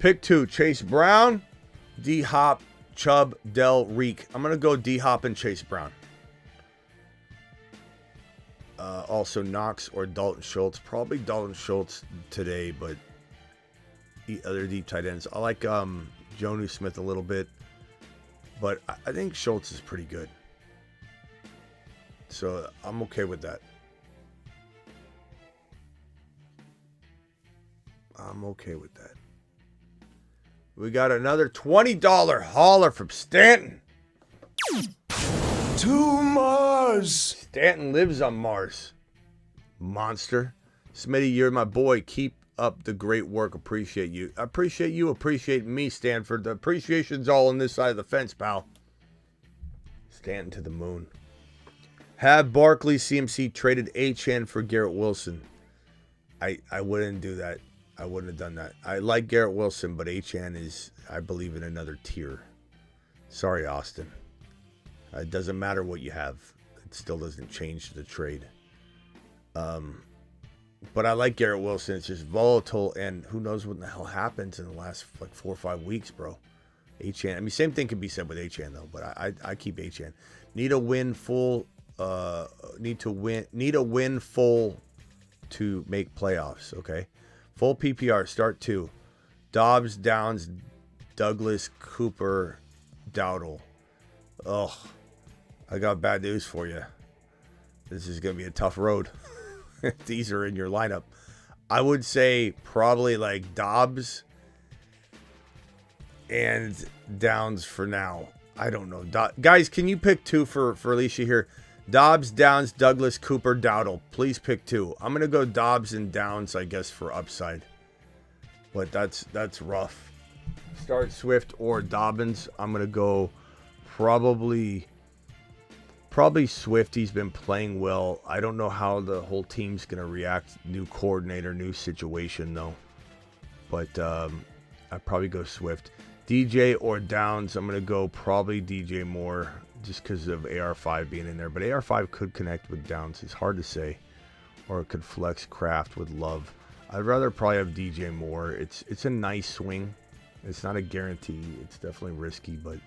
Pick 2, Chase Brown, D-Hop, Chubb, Del, Reek. I'm going to go D-Hop and Chase Brown. Also Knox or Dalton Schultz. Probably Dalton Schultz today, but the other deep tight ends. I like Jonnu Smith a little bit, but I think Schultz is pretty good. So I'm okay with that. I'm okay with that. We got another $20 hauler from Stanton. To Mars. Stanton lives on Mars. Monster. Smitty, you're my boy. Keep up the great work. Appreciate you. I appreciate you. Appreciate me, Stanford. The appreciation's all on this side of the fence, pal. Stanton to the moon. Have Barkley CMC traded Achane for Garrett Wilson. I wouldn't do that. I wouldn't have done that. I like Garrett Wilson, but Achane is, I believe, in another tier. Sorry, Austin. It doesn't matter what you have. It still doesn't change the trade. But I like Garrett Wilson. It's just volatile, and who knows what the hell happens in the last like 4 or 5 weeks, bro. Achane. I mean, same thing can be said with Achane though, but I keep Achane. Need a win full. Need a win full to make playoffs. Okay. Full PPR, start 2. Dobbs, Downs, Douglas, Cooper, Dowdle. Ugh. I got bad news for you. This is going to be a tough road. These are in your lineup. I would say probably like Dobbs and Downs for now. I don't know. Guys, can you pick 2 for Alicia here? Dobbs, Downs, Douglas, Cooper, Dowdle. Please pick 2. I'm going to go Dobbs and Downs, I guess, for upside. But that's rough. Start Swift or Dobbins. I'm going to go probably Swift. He's been playing well. I don't know how the whole team's going to react. New coordinator, new situation, though. But I'd probably go Swift. DJ or Downs. I'm going to go probably DJ Moore, just because of AR5 being in there. But AR5 could connect with Downs. It's hard to say. Or it could flex Kraft with Love. I'd rather probably have DJ Moore. It's a nice swing. It's not a guarantee. It's definitely risky. But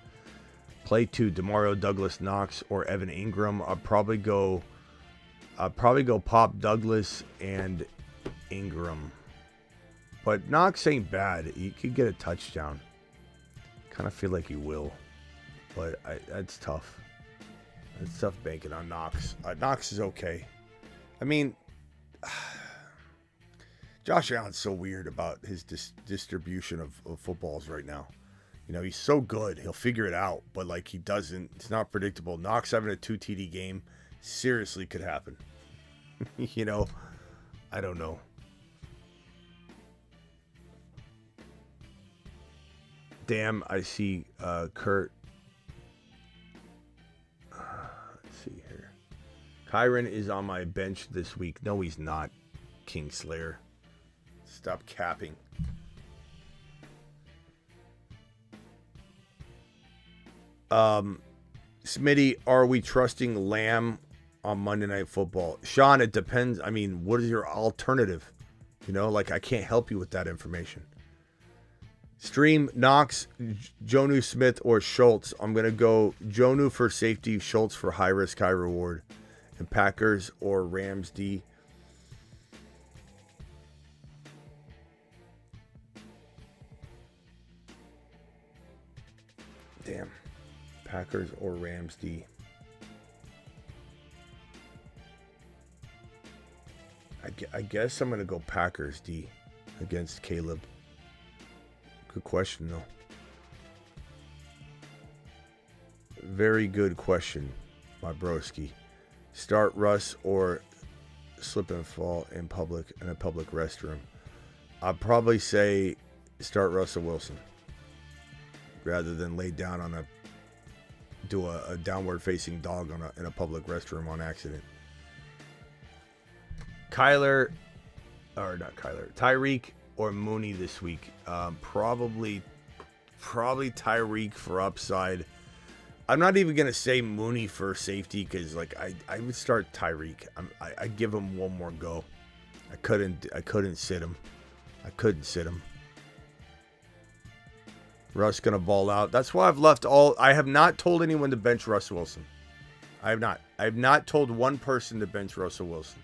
play 2, Demario Douglas, Knox, or Evan Ingram. I'll probably go Pop Douglas and Ingram. But Knox ain't bad. He could get a touchdown. Kind of feel like he will. But that's tough. It's tough banking on Knox. Knox is okay. I mean, Josh Allen's so weird about his distribution of footballs right now. You know, he's so good. He'll figure it out. But, like, he doesn't. It's not predictable. Knox having a 2 TD game seriously could happen. You know, I don't know. Damn, I see Kurt. Let's see here. Kyron is on my bench this week. No, he's not. Kingslayer. Stop capping. Smitty, are we trusting Lamb on Monday Night Football? Sean, it depends. I mean, what is your alternative? You know, like, I can't help you with that information. Stream Knox, Jonnu Smith, or Schultz. I'm going to go Jonnu for safety, Schultz for high risk, high reward. And Packers or Rams D. Damn. Packers or Rams D. I guess I'm going to go Packers D against Caleb. Good question, though. Very good question, my broski. Start Russ or slip and fall in a public restroom. I'd probably say start Russell Wilson rather than lay down on do a downward facing dog in a public restroom on accident. Tyreek or Mooney this week. Probably Tyreek for upside. I'm not even gonna say Mooney for safety because like I would start Tyreek. I give him one more go. I couldn't sit him. Russ going to ball out. That's why I've left all. I have not told anyone to bench Russell Wilson. I have not. I have not told one person to bench Russell Wilson.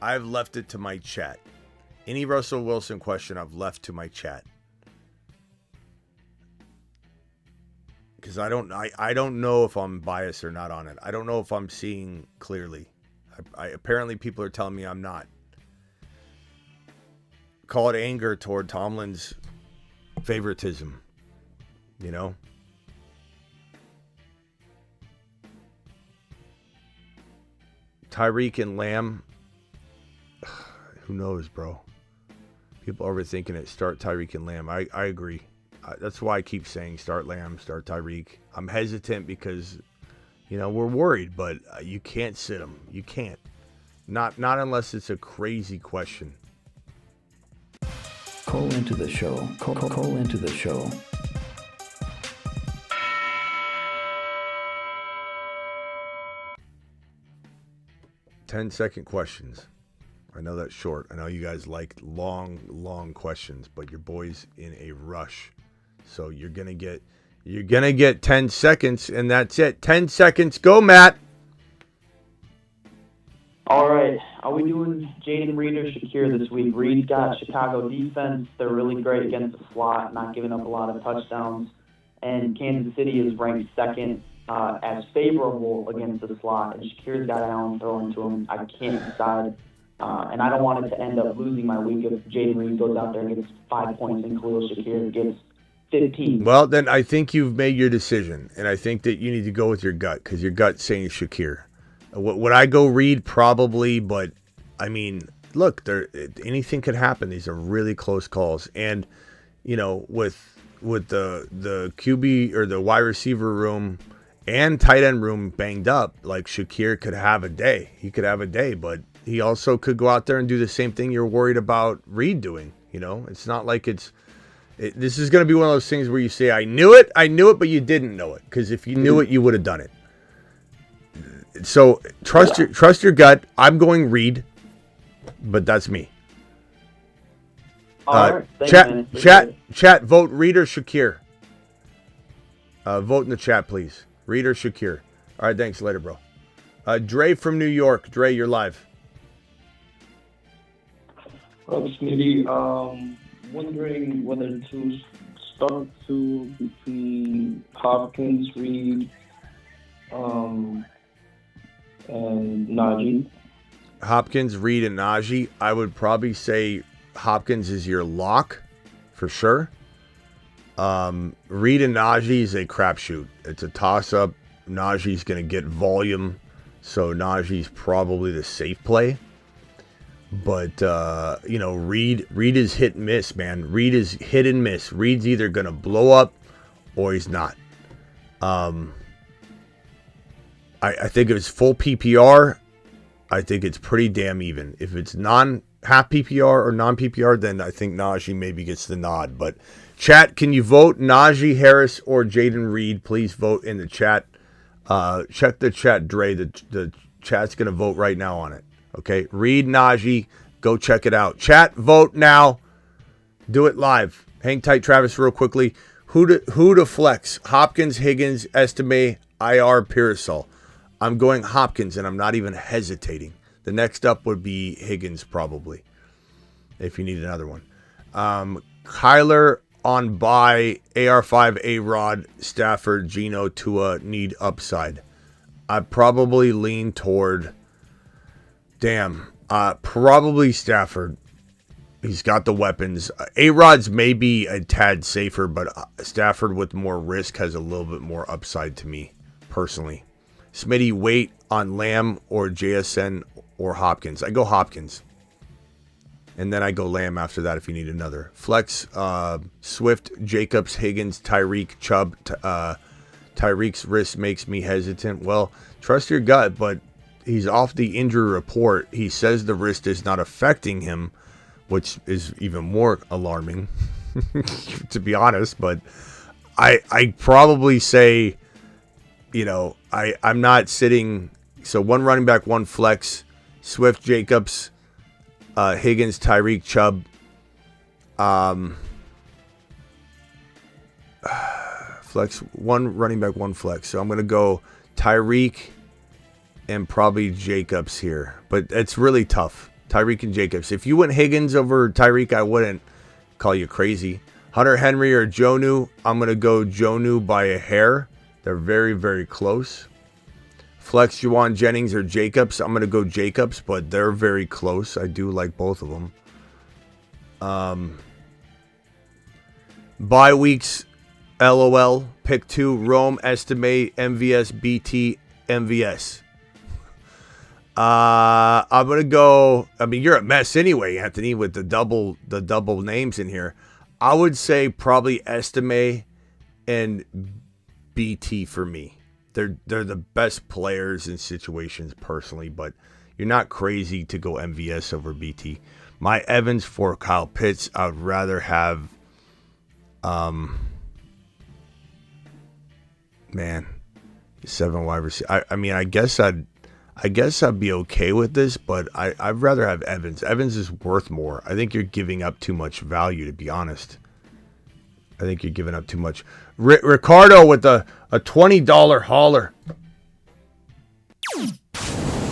I've left it to my chat. Any Russell Wilson question I've left to my chat. Because I don't know if I'm biased or not on it. I don't know if I'm seeing clearly. Apparently people are telling me I'm not. Call it anger toward Tomlin's favoritism. You know? Tyreek and Lamb. Who knows, bro? People are overthinking it. Start Tyreek and Lamb. I agree. That's why I keep saying start Lamb, start Tyreek. I'm hesitant because, we're worried, but you can't sit them. You can't. Not unless it's a crazy question. Call into the show. Call into the show. Ten-second questions. I know that's short. I know you guys like long questions, but your boy's in a rush. So you're gonna get 10 seconds, and that's it. 10 seconds. Go, Matt. All right. Are we doing Jaden Reed or Shakir this week? Reed's got Chicago defense. They're really great against the slot, not giving up a lot of touchdowns. And Kansas City is ranked second as favorable against the slot. And Shakir's got Allen throwing to him. I can't decide. And I don't want it to end up losing my week if Jaden Reed goes out there and gets 5 points and Khalil Shakir gets 15. Well, then I think you've made your decision, and I think that you need to go with your gut because your gut's saying Shakir. Would I go Reed? Probably, but I mean, look, anything could happen. These are really close calls, and with the QB or the wide receiver room and tight end room banged up, like Shakir could have a day. He could have a day, but he also could go out there and do the same thing you're worried about Reed doing. It's not like this is going to be one of those things where you say, I knew it, but you didn't know it. Because if you knew it, you would have done it. So trust your gut. I'm going Reed, but that's me. All right. Thanks, Chat, vote Reed or Shakir. Vote in the chat, please. Reed or Shakir. All right, thanks. Later, bro. Dre from New York. Dre, you're live. Smitty, wondering whether to start between Hopkins, Reed, and Najee. Hopkins, Reed, and Najee. I would probably say Hopkins is your lock for sure. Reed and Najee is a crapshoot. It's a toss-up. Najee's going to get volume, so Najee's probably the safe play. But, Reed is hit and miss, man. Reed is hit and miss. Reed's either going to blow up or he's not. I think if it's full PPR, I think it's pretty damn even. If it's half PPR or non-PPR, then I think Najee maybe gets the nod. But chat, can you vote Najee Harris or Jaden Reed? Please vote in the chat. Check the chat, Dre. The chat's going to vote right now on it. Okay, Reed, Najee, go check it out. Chat, vote now. Do it live. Hang tight, Travis, real quickly. Who to flex? Hopkins, Higgins, Estime, IR, Pearsall. I'm going Hopkins, and I'm not even hesitating. The next up would be Higgins, probably, if you need another one. Kyler on bye, AR5, A-Rod, Stafford, Geno, Tua, need upside. I probably lean toward... probably Stafford. He's got the weapons. A-Rod's maybe a tad safer, but Stafford with more risk has a little bit more upside to me, personally. Smitty, wait on Lamb or JSN or Hopkins. I go Hopkins. And then I go Lamb after that if you need another. Flex, Swift, Jacobs, Higgins, Tyreek, Chubb. Tyreek's wrist makes me hesitant. Well, trust your gut, but he's off the injury report. He says the wrist is not affecting him, which is even more alarming, to be honest. But I probably say, I'm not sitting. So one running back, one flex, Swift, Jacobs, Higgins, Tyreek, Chubb. Flex, one running back, one flex. So I'm going to go Tyreek and probably Jacobs here. But it's really tough. Tyreek and Jacobs. If you went Higgins over Tyreek, I wouldn't call you crazy. Hunter Henry or Jonnu, I'm going to go Jonnu by a hair. They're very, very close. Flex, Juwan Jennings or Jacobs, I'm going to go Jacobs, but they're very close. I do like both of them. Bye weeks, LOL, pick 2, Rome, Estimate, MVS, BT, MVS. I'm going to go, I mean, you're a mess anyway, Anthony, with the double names in here. I would say probably Estimate and BT for me. They're the best players in situations personally, but you're not crazy to go MVS over BT. My Evans for Kyle Pitts, I would rather have, man, 7 wide receiver. I mean, I guess I'd be okay with this, but I'd rather have Evans. Evans is worth more. I think you're giving up too much value, to be honest. I think you're giving up too much. Ricardo with a $20 hauler.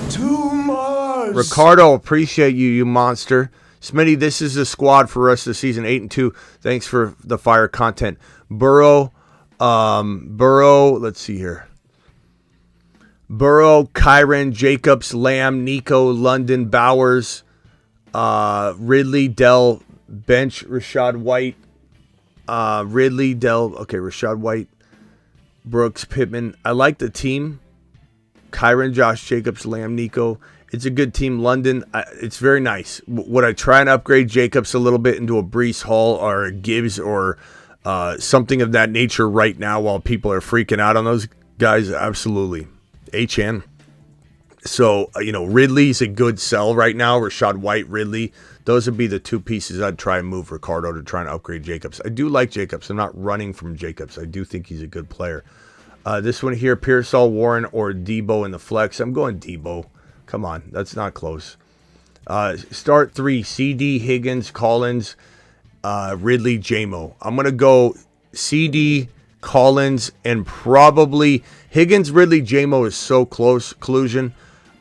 Too much. Ricardo, appreciate you, you monster. Smitty, this is the squad for us this season, 8-2. Thanks for the fire content. Burrow, let's see here. Burrow, Kyron, Jacobs, Lamb, Nico, London, Bowers, Ridley, Dell, bench, Rashad White, Rashad White, Brooks, Pittman. I like the team. Kyron, Josh Jacobs, Lamb, Nico. It's a good team. London, it's very nice. Would I try and upgrade Jacobs a little bit into a Breece Hall or a Gibbs or something of that nature right now while people are freaking out on those guys? Absolutely. HN. So, Ridley's a good sell right now. Rashad White, Ridley. Those would be the two pieces I'd try and move Ricardo to try and upgrade Jacobs. I do like Jacobs. I'm not running from Jacobs. I do think he's a good player. This one here, Pearsall, Warren, or Debo in the flex. I'm going Debo. Come on. That's not close. Start 3, CD, Higgins, Collins, Ridley, JMO. I'm going to go CD, Collins, and probably Higgins, Ridley, JMO is so close. Collusion.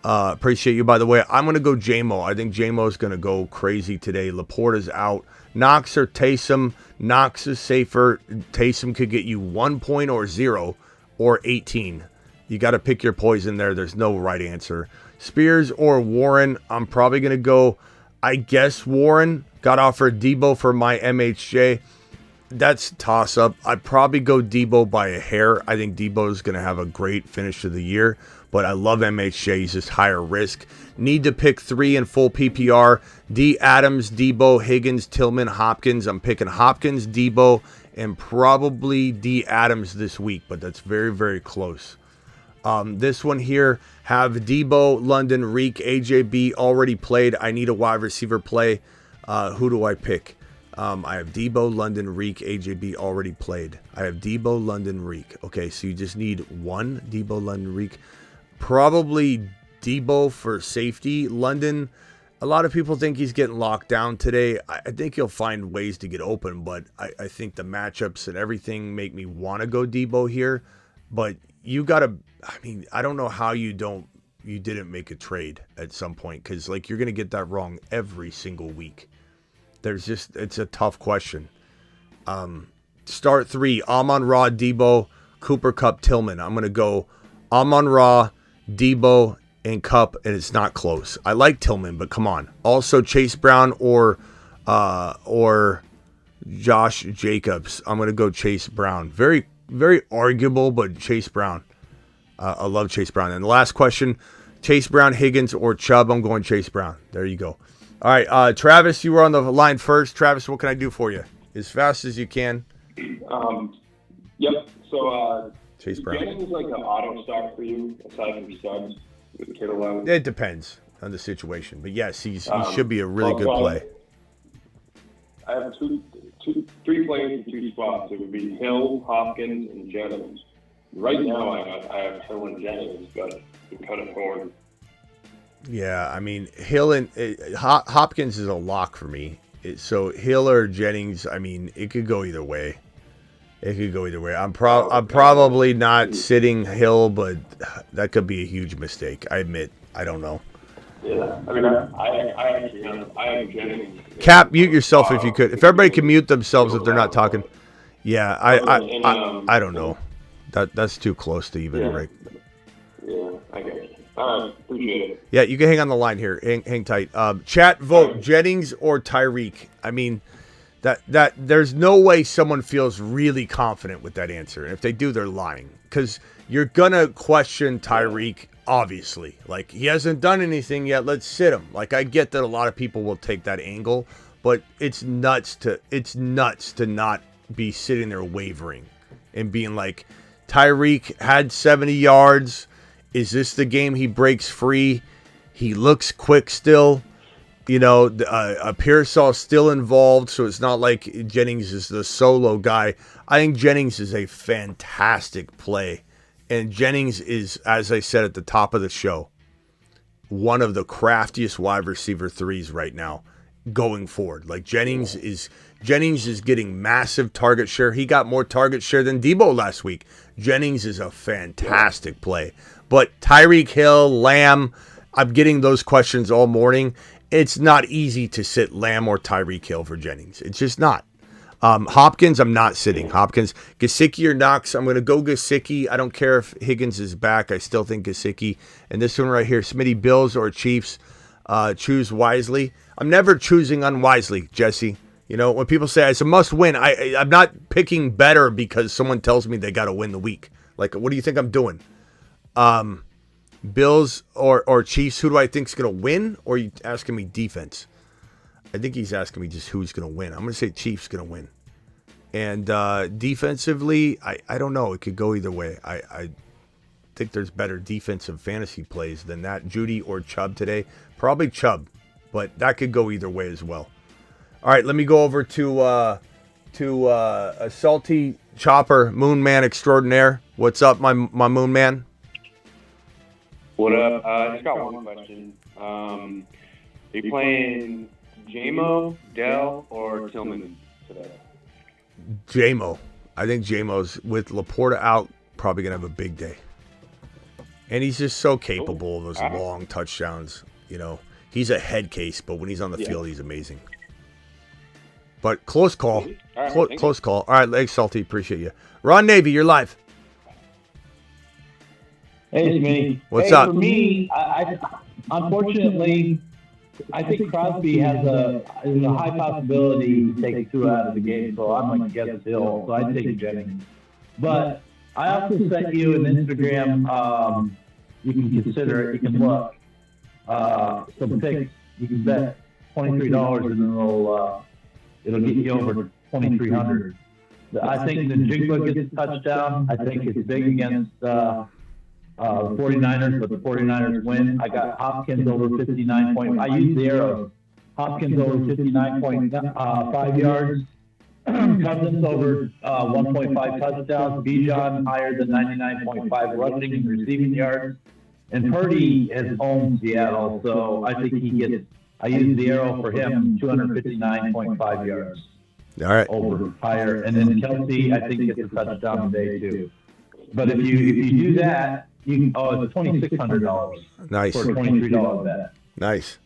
Appreciate you, by the way. I'm going to go JMO. I think JMO is going to go crazy today. Laporte is out. Knox or Taysom. Knox is safer. Taysom could get you 1 point or 0 or 18. You got to pick your poison there. There's no right answer. Spears or Warren. I'm probably going to go, I guess, Warren. Got offered Debo for my MHJ. That's toss up. I'd probably go Debo by a hair. I think Debo is going to have a great finish to the year, but I love MHJ. He's just higher risk. Need to pick 3 in full PPR. D. Adams, Debo, Higgins, Tillman, Hopkins. I'm picking Hopkins, Debo, and probably D. Adams this week, but that's very, very close. This one here, have Debo, London, Reek, AJB already played. I need a wide receiver play. Who do I pick? I have Debo, London, Reek, AJB already played. I have Debo, London, Reek. Okay, so you just need one Debo, London, Reek. Probably Debo for safety. London, a lot of people think he's getting locked down today. I think he'll find ways to get open, but I think the matchups and everything make me want to go Debo here. But you got to, I don't know how you didn't make a trade at some point, because you're going to get that wrong every single week. It's a tough question. Start 3, Amon-Ra, Debo, Cooper, Kupp, Tillman. I'm going to go Amon-Ra, Debo, and Kupp, and it's not close. I like Tillman, but come on. Also Chase Brown or Josh Jacobs. I'm going to go Chase Brown. Very, very arguable, but Chase Brown. I love Chase Brown. And the last question, Chase Brown, Higgins, or Chubb. I'm going Chase Brown. There you go. All right, Travis, you were on the line first. Travis, what can I do for you? As fast as you can. Yep. So, Chase Brown. Jennings is like an auto start for you, aside from Suggs with Kittle out. It depends on the situation, but yes, he should be a really good play. I have three players in 2 spots. It would be Hill, Hopkins, and Jennings. Right now, I have Hill and Jennings, but we cut it forward. Yeah, Hill and Hopkins is a lock for me. So Hill or Jennings, it could go either way. It could go either way. I'm probably not sitting Hill, but that could be a huge mistake. I admit. I don't know. Yeah, I mean, I actually am Jennings. Cap, mute yourself if you could. If everybody can mute themselves if they're not talking. Yeah, I don't know. That's too close to even break. Yeah, I get it. All right, appreciate it. Yeah, you can hang on the line here. Hang tight. Chat, vote Jennings or Tyreek. I mean, that there's no way someone feels really confident with that answer. And if they do, they're lying. Because you're gonna question Tyreek, obviously. Like, he hasn't done anything yet. Let's sit him. Like, I get that a lot of people will take that angle, but it's nuts to not be sitting there wavering and being like, Tyreek had 70 yards. Is this the game he breaks free? He looks quick still. You know, Pearsall's still involved, so it's not like Jennings is the solo guy. I think Jennings is a fantastic play. And Jennings is, as I said at the top of the show, one of the craftiest wide receiver threes right now going forward. Like, Jennings is getting massive target share. He got more target share than Debo last week. Jennings is a fantastic play. But Tyreek Hill, Lamb, I'm getting those questions all morning. It's not easy to sit Lamb or Tyreek Hill for Jennings. It's just not. Hopkins, I'm not sitting. Hopkins, Gesicki or Knox, I'm going to go Gesicki. I don't care if Higgins is back. I still think Gesicki. And this one right here, Smitty, Bills or Chiefs, choose wisely. I'm never choosing unwisely, Jesse. You know, when people say it's a must win, I'm not picking better because someone tells me they got to win the week. Like, what do you think I'm doing? Bills or Chiefs, who do I think is going to win? Or are you asking me defense? I think he's asking me just who's going to win. I'm going to say Chiefs going to win. And defensively, I don't know. It could go either way. I think there's better defensive fantasy plays than that. Judy or Chubb today. Probably Chubb, but that could go either way as well. All right, let me go over to a Salty Chopper, Moon Man Extraordinaire. What's up, my Moon Man? What up? I just got one question. Are you playing JMO, Dell, or Tillman today? JMO. I think JMO's, with Laporta out, probably going to have a big day. And he's just so capable of those long touchdowns. You know, he's a head case, but when he's on the field, he's amazing. But close call. Close call. All right, Legs Salty, appreciate you. Ron Navy, you're live. Hey, Smitty. What's up? For me, I unfortunately, I think Crosby has a high possibility to take 2 out of the game, so I'm going to guess Hill. So I'd take Jennings. But I also sent you an Instagram. You can consider it. You can look. Some picks. You can bet $23, and it'll get you over 2,300. I think the Jigba gets a touchdown. I think it's big against the 49ers, but the 49ers win. I got Hopkins over 59 point. I use the arrows. Hopkins over 59.5 yards. Cousins over 1.5 touchdowns. Bijan higher than 99.5 rushing and receiving yards. And Purdy has owned Seattle, so I think he gets. I use the arrow for him, 259.5 yards. All right. Over higher, and then Kelsey, I think gets a touchdown today too. But if you do that, you can. Oh, it's $2,600. Nice. For a $23 bet. Nice.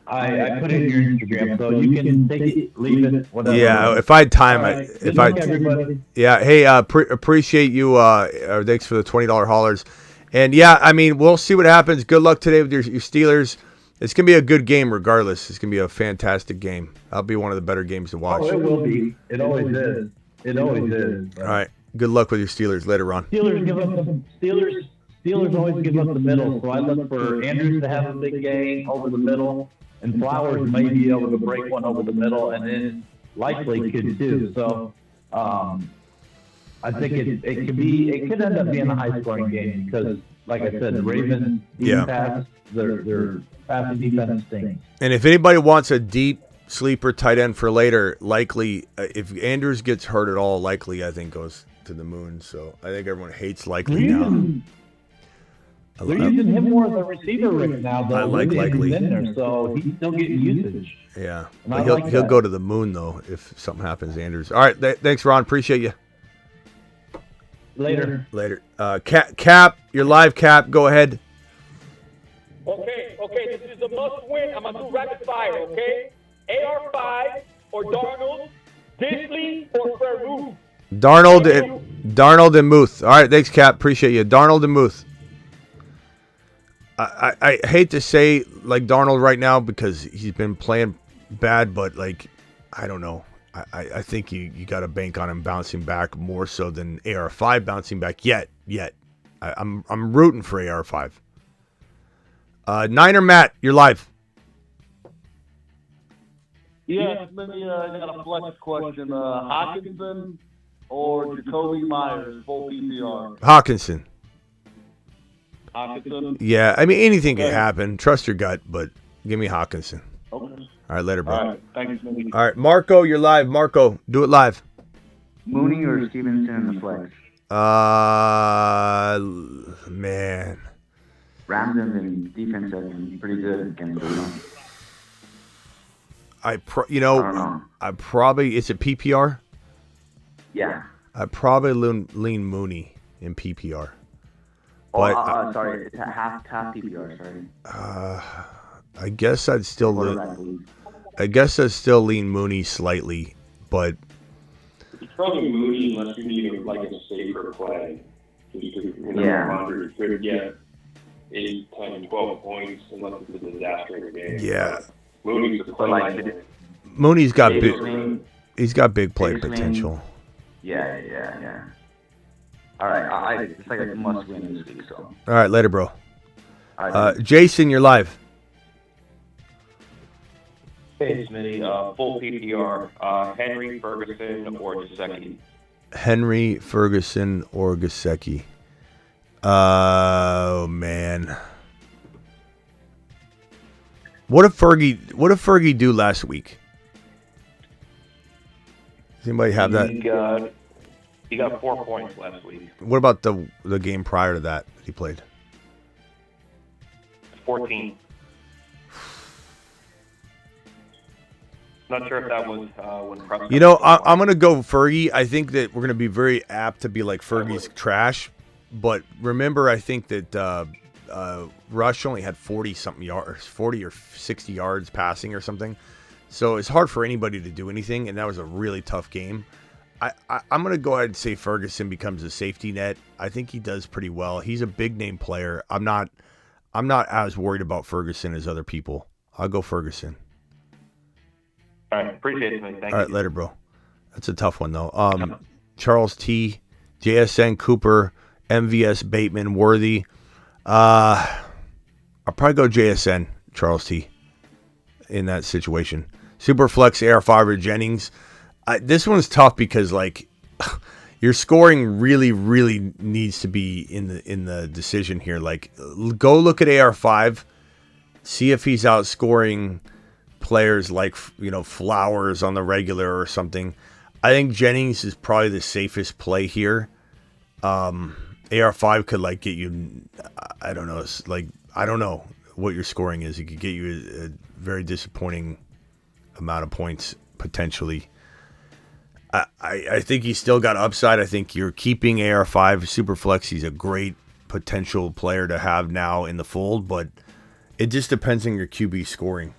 I put it in your Instagram, so you can take it, leave it, whatever. Yeah, if I had time, right. Everybody. Yeah, hey, appreciate you. Thanks for the $20 haulers. And yeah, I mean, we'll see what happens. Good luck today with your Steelers. It's going to be a good game regardless. It's going to be a fantastic game. That'll be one of the better games to watch. Oh, it will be. It always is. It always is. All right. Good luck with your Steelers later on. Steelers always give up the middle, so I look for Andrews to have a big game over the middle, and Flowers may be able to break one over the middle, and then likely could too. So I think it could end up being a high scoring game because, like I said, the Ravens pass their passing defense stinks. And if anybody wants a deep sleeper tight end for later, likely if Andrews gets hurt at all, likely I think goes to the moon. So I think everyone hates likely now. They're using him more as a receiver right now, though. I like likely in there, so he's still getting usage. Yeah, but he'll go to the moon though if something happens to Andrews. All right, thanks, Ron. Appreciate you. Later. Later. Cap, you're live, Cap. Go ahead. Okay, this is a must win. I'm gonna do rapid fire, okay? AR5 or Darnold, Disley or Fairmouth. Darnold and Muth. All right, thanks, Cap. Appreciate you. Darnold and Muth. I hate to say like Darnold right now because he's been playing bad, but like I don't know. I think you got to bank on him bouncing back more so than AR5 bouncing back yet. I'm rooting for AR5. Niner Matt, you're live. Yeah, let me I got a flex question. Hawkinson or Jacoby Myers, full PPR? Hawkinson. Hawkinson? Yeah, I mean, anything can happen. Trust your gut, but give me Hawkinson. Okay. All right, later, bro. All right, thanks, Smitty. All right, Marco, you're live. Marco, do it live. Mooney or Stevenson in the flex? Man. Rams and defense have been pretty good against the run. I probably, is it PPR? Yeah. I probably lean Mooney in PPR. But, sorry, it's half PPR, sorry. I guess I'd still lean Mooney slightly, but It's probably Mooney unless you need like a safer play. Andre could get 8, 10, 12 points unless it's a disaster in the game. Yeah. Mooney's the play. Mooney's got big play potential. Yeah. All right, it's like a must win this week. So. All right, later, bro. All right, Jason, you're live. Hey, Smitty. Full PPR. Henry, Ferguson, or Gesicki? Henry, Ferguson, or Gesicki. Oh man. What did Fergie do last week? Does anybody have that? He got 4 points last week. What about the game prior to that he played? 14. Not sure if that was when Prescott. You know, I'm going to go Fergie. I think that we're going to be very apt to be like Fergie's trash. But remember, I think that Rush only had 40-something yards, 40 or 60 yards passing or something. So it's hard for anybody to do anything, and that was a really tough game. I'm going to go ahead and say Ferguson becomes a safety net. I think he does pretty well. He's a big-name player. I'm not as worried about Ferguson as other people. I'll go Ferguson. All right, appreciate it, man. Thank you. All right, later, bro. That's a tough one, though. Charles T, JSN Cooper, MVS Bateman, Worthy. I'll probably go JSN, Charles T, in that situation. Superflex, AR5 or Jennings. This one's tough because, like, your scoring really, really needs to be in the decision here. Like, go look at AR5, see if he's outscoring players like, Flowers on the regular or something. I think Jennings is probably the safest play here. AR5 could get you, I don't know. It's I don't know what your scoring is. It could get you a very disappointing amount of points potentially. I think he's still got upside. I think you're keeping AR5 Superflex. He's a great potential player to have now in the fold, but it just depends on your QB scoring.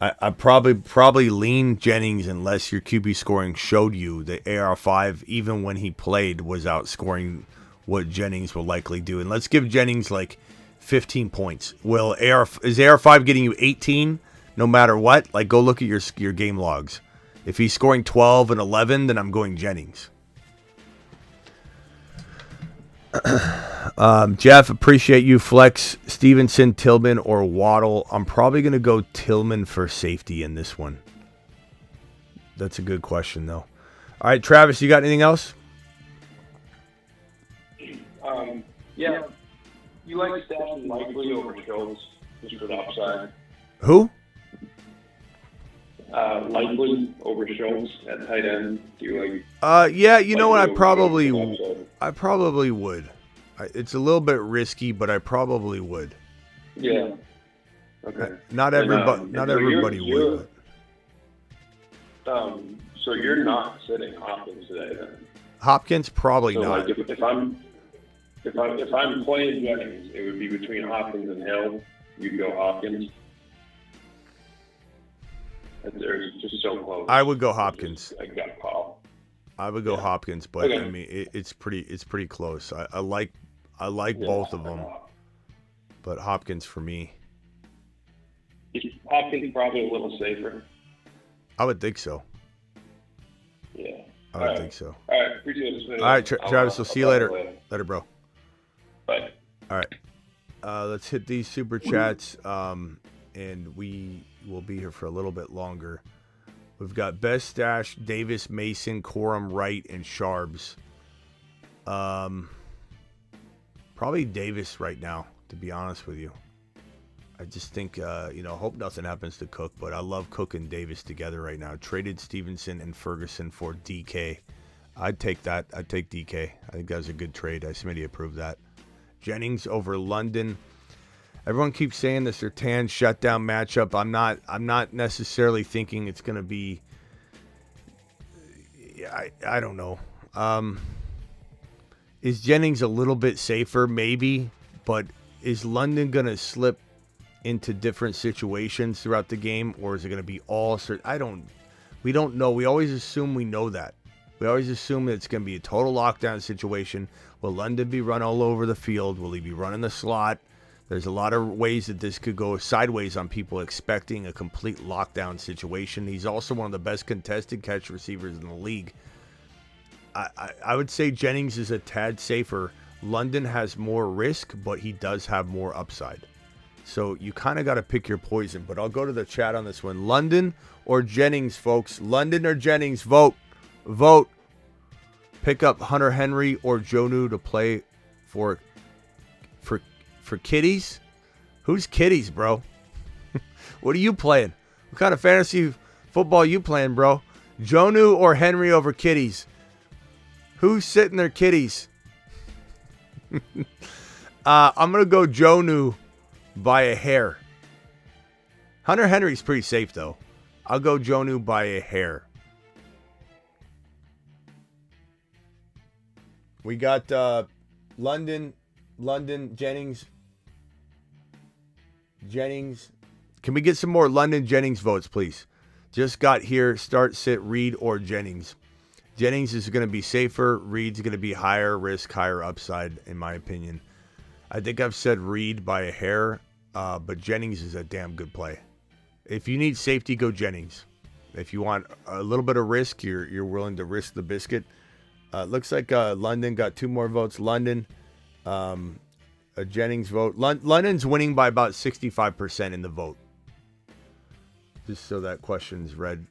I probably lean Jennings unless your QB scoring showed you that AR5, even when he played, was outscoring what Jennings will likely do. And let's give Jennings 15 points. Is AR5 getting you 18 no matter what? Go look at your game logs. If he's scoring 12 and 11, then I'm going Jennings. Jeff, appreciate you. Flex, Stevenson, Tillman, or Waddle. I'm probably going to go Tillman for safety in this one. That's a good question, though. All right, Travis, you got anything else? Yeah. You like stashing Likely over Schultz just for the upside? Who? Likely over Schultz at tight end. Do you yeah, you know what? I probably would. It's a little bit risky, but I probably would. Yeah. Okay. Not everybody would. So you're not sitting Hopkins today, then? Hopkins, probably So not. like if I'm playing Jennings, it would be between Hopkins and Hill. You'd go Hopkins. They're just so close. I would go Hopkins. I got call. I would go Hopkins, but Okay. I mean it's pretty close. I like both of them, but Hopkins for me. Hopkins probably a little safer. I would think so. Yeah. I would think so. All right, appreciate it. All right, Travis, we'll see you later. Later, bro. Bye. All right. Let's hit these super chats, and we will be here for a little bit longer. We've got Best Stash, Davis, Mason, Corum, Wright, and Sharbs. Probably Davis right now, to be honest with you. I just think, hope nothing happens to Cook, but I love Cook and Davis together right now. Traded Stevenson and Ferguson for DK. I'd take that. I'd take DK. I think that was a good trade. Smitty approved that. Jennings over London. Everyone keeps saying this Sertan shutdown matchup. I'm not necessarily thinking it's going to be. I don't know. Is Jennings a little bit safer? Maybe, but is London going to slip into different situations throughout the game, or is it going to be all certain? We don't know. We always assume we know that. We always assume that it's going to be a total lockdown situation. Will London be run all over the field? Will he be running the slot? There's a lot of ways that this could go sideways on people expecting a complete lockdown situation. He's also one of the best contested catch receivers in the league. I would say Jennings is a tad safer. London has more risk, but he does have more upside. So you kind of got to pick your poison, but I'll go to the chat on this one. London or Jennings, folks? London or Jennings? Vote. Vote. Pick up Hunter Henry or Jonnu to play for kiddies? Who's kiddies, bro? What are you playing? What kind of fantasy football you playing, bro? Jonnu or Henry over kiddies? Who's sitting there kiddies? I'm going to go Jonnu by a hair. Hunter Henry's pretty safe, though. I'll go Jonnu by a hair. We got London, Jennings. Can we get some more London Jennings votes, please? Just got here. Start, sit, Reed, or Jennings. Jennings is going to be safer. Reed's going to be higher risk, higher upside, in my opinion. I think I've said Reed by a hair, but Jennings is a damn good play. If you need safety, go Jennings. If you want a little bit of risk, you're willing to risk the biscuit. Looks like London got 2 more votes. London, a Jennings vote. London's winning by about 65% in the vote. Just so that question's read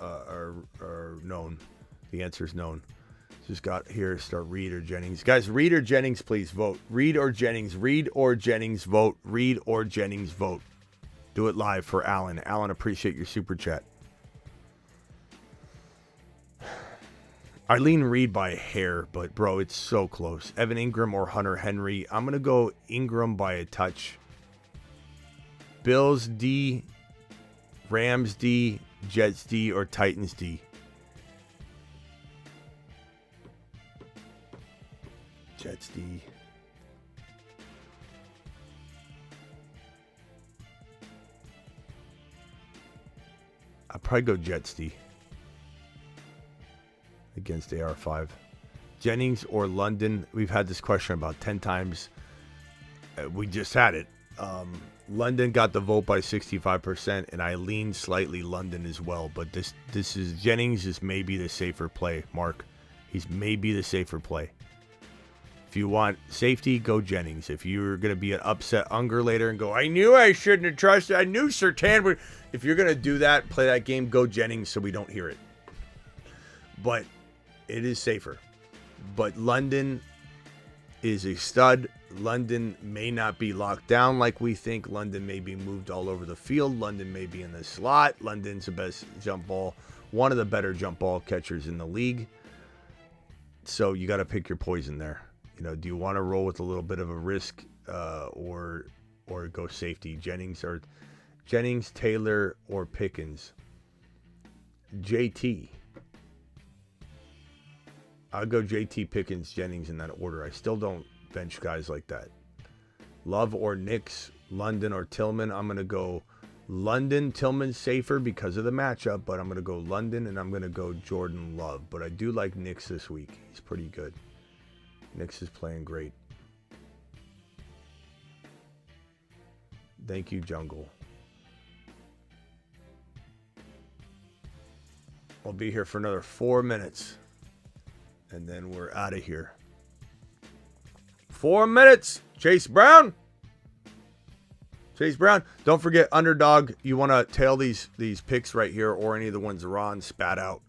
or known. The answer's known. Just got here. Start Reed or Jennings. Guys, Reed or Jennings, please vote. Reed or Jennings. Reed or Jennings, vote. Reed or Jennings, vote. Do it live for Alan. Alan, appreciate your super chat. Eileen Reed by a hair, but bro, it's so close. Evan Ingram or Hunter Henry. I'm going to go Ingram by a touch. Bills D, Rams D, Jets D, or Titans D. Jets D. I'll probably go Jets D against AR5. Jennings or London? We've had this question about 10 times. We just had it. London got the vote by 65%, and I lean slightly London as well. But this is Jennings is maybe the safer play, Mark. He's maybe the safer play. If you want safety, go Jennings. If you're going to be an upset Unger later and go, I knew I shouldn't have trusted. I knew Sertan would. If you're going to do that, play that game, go Jennings so we don't hear it. But it is safer. But London is a stud. London may not be locked down like we think. London may be moved all over the field. London may be in the slot. London's the best jump ball, one of the better jump ball catchers in the league. So you got to pick your poison there. You know, do you want to roll with a little bit of a risk or go safety? Jennings, Taylor, or Pickens? JT. I'll go JT, Pickens, Jennings in that order. I still don't bench guys like that. Love or Knicks, London or Tillman. I'm going to go London. Tillman's safer because of the matchup, but I'm going to go London, and I'm going to go Jordan Love. But I do like Knicks this week. He's pretty good. Knicks is playing great. Thank you, Jungle. I'll be here for another 4 minutes, and then we're out of here. 4 minutes. Chase Brown. Chase Brown. Don't forget, Underdog. You want to tail these picks right here, or any of the ones Ron spat out.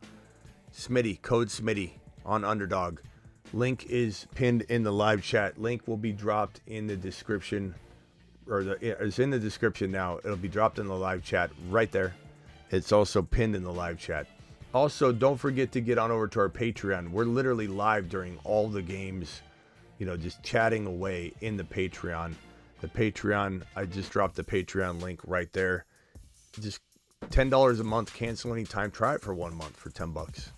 Smitty, code Smitty on Underdog. Link is pinned in the live chat. Link will be dropped in the description, or it's in the description now. It'll be dropped in the live chat right there. It's also pinned in the live chat. Also, don't forget to get on over to our Patreon. We're literally live during all the games, you know, just chatting away in the Patreon. The Patreon, I just dropped the Patreon link right there. Just $10 a month, cancel anytime. Try it for 1 month for $10.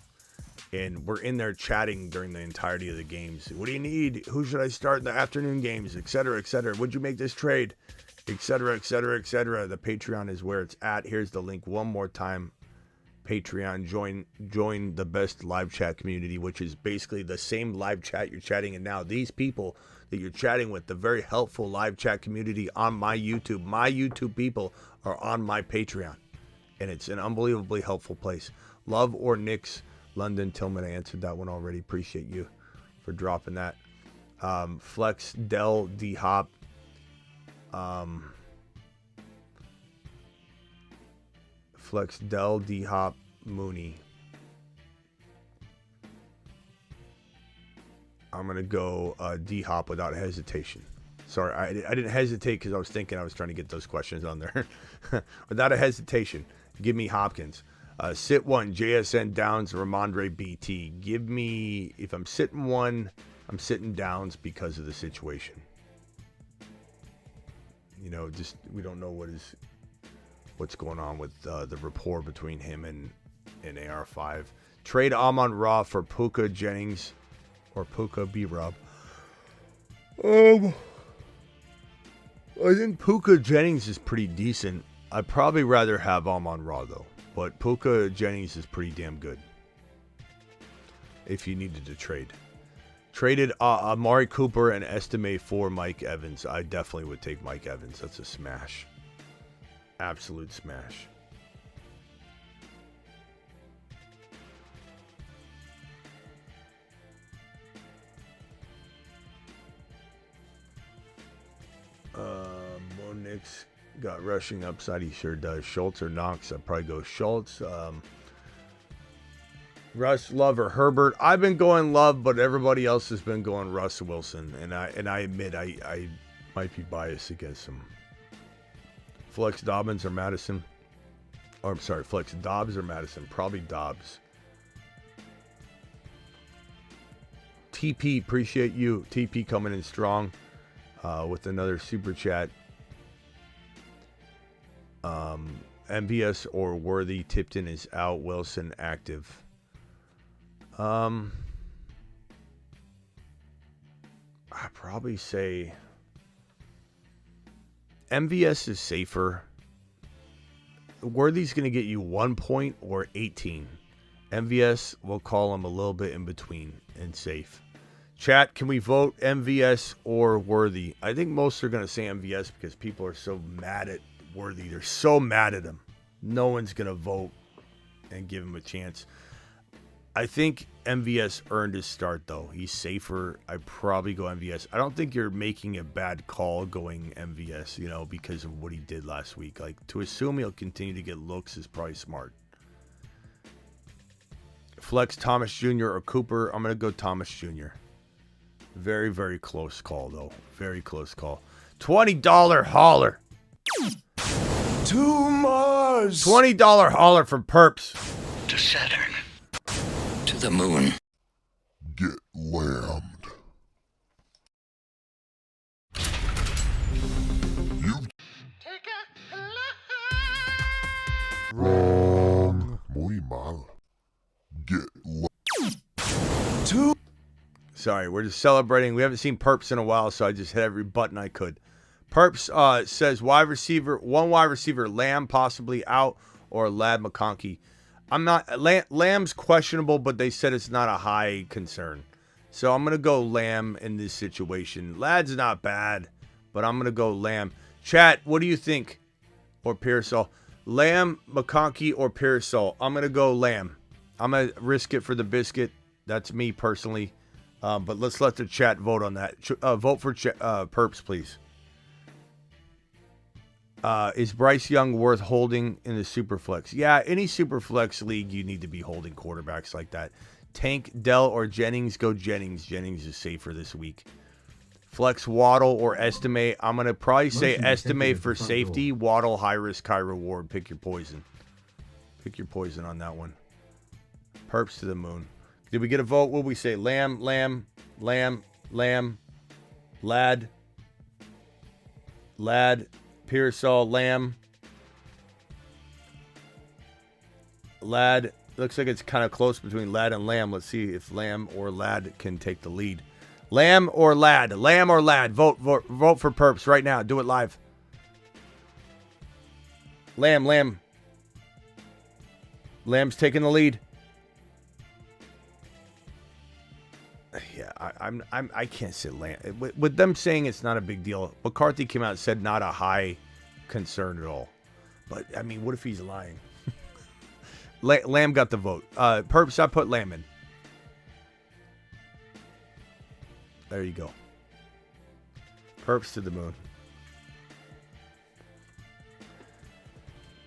And we're in there chatting during the entirety of the games. What do you need? Who should I start in the afternoon games? Etc., etc. Would you make this trade? Etc., etc., etc. The Patreon is where it's at. Here's the link one more time. Patreon, join the best live chat community, which is basically the same live chat you're chatting in now. These people that you're chatting with, the very helpful live chat community on my YouTube people are on my Patreon, and it's an unbelievably helpful place. Love or Knicks, London, Tillman. I answered that one already. Appreciate you for dropping that. Flex, Dell, D-Hop. Flex, Dell, D-Hop, Mooney. I'm going to go D-Hop without hesitation. Sorry, I didn't hesitate because I was thinking I was trying to get those questions on there. Without a hesitation, give me Hopkins. Sit one, JSN Downs, Ramondre BT. Give me, if I'm sitting one, I'm sitting Downs because of the situation. You know, just we don't know what's going on with the rapport between him and AR5. Trade Amon-Ra for Puka Jennings or Puka B-Rob. I think Puka Jennings is pretty decent. I'd probably rather have Amon-Ra though, but Puka Jennings is pretty damn good. If you needed to trade. Traded Amari Cooper and Estime for Mike Evans. I definitely would take Mike Evans. That's a smash. Absolute smash. Monix got rushing upside. He sure does. Schultz or Knox? I'd probably go Schultz. Russ, Love, or Herbert? I've been going Love, but everybody else has been going Russ Wilson, and I admit I might be biased against him. Flex Dobbins or Madison? Or I'm sorry, Flex Dobbs or Madison? Probably Dobbs. TP, appreciate you. TP coming in strong with another super chat. MVS or Worthy? Tipton is out. Wilson active. I'd probably say MVS is safer. Worthy's going to get you 1 point or 18. MVS, we'll call him a little bit in between and safe. Chat, can we vote MVS or Worthy? I think most are going to say MVS because people are so mad at Worthy. They're so mad at him. No one's going to vote and give him a chance. I think MVS earned his start, though. He's safer. I'd probably go MVS. I don't think you're making a bad call going MVS, you know, because of what he did last week. Like, to assume he'll continue to get looks is probably smart. Flex Thomas Jr. or Cooper? I'm going to go Thomas Jr. Very, very close call, though. Very close call. $20 hauler. Too much. $20 hauler from Perps. To Saturn. To the moon. Get lambed. Wrong. Muy mal. Get lambed. Sorry, we're just celebrating. We haven't seen Perps in a while, so I just hit every button I could. Perps says one wide receiver, Lamb possibly out, or Ladd McConkey. Lamb's questionable, but they said it's not a high concern. So I'm going to go Lamb in this situation. Ladd's not bad, but I'm going to go Lamb. Chat, what do you think? Or Pearsall? Lamb, McConkey, or Pearsall? I'm going to go Lamb. I'm going to risk it for the biscuit. That's me personally. But let's let the chat vote on that. Vote for Perps, please. Is Bryce Young worth holding in the Superflex? Yeah, any Superflex league, you need to be holding quarterbacks like that. Tank, Dell, or Jennings? Go Jennings. Jennings is safer this week. Flex Waddle or estimate. I'm going to probably say estimate for safety. Waddle, high risk, high reward. Pick your poison. Pick your poison on that one. Perps to the moon. Did we get a vote? What did we say? Lamb, Lamb, Lamb, Lamb, Ladd, Pearsall, Lamb, Ladd. Looks like it's kind of close between Ladd and Lamb. Let's see if Lamb or Ladd can take the lead. Lamb or Ladd? Lamb or Ladd? Vote for Perps right now. Do it live. Lamb. Lamb's taking the lead. Yeah, I can't say Lamb. With them saying it's not a big deal, McCarthy came out and said not a high concern at all. But, I mean, what if he's lying? Lamb got the vote. Perps, I put Lamb in. There you go. Perps to the moon.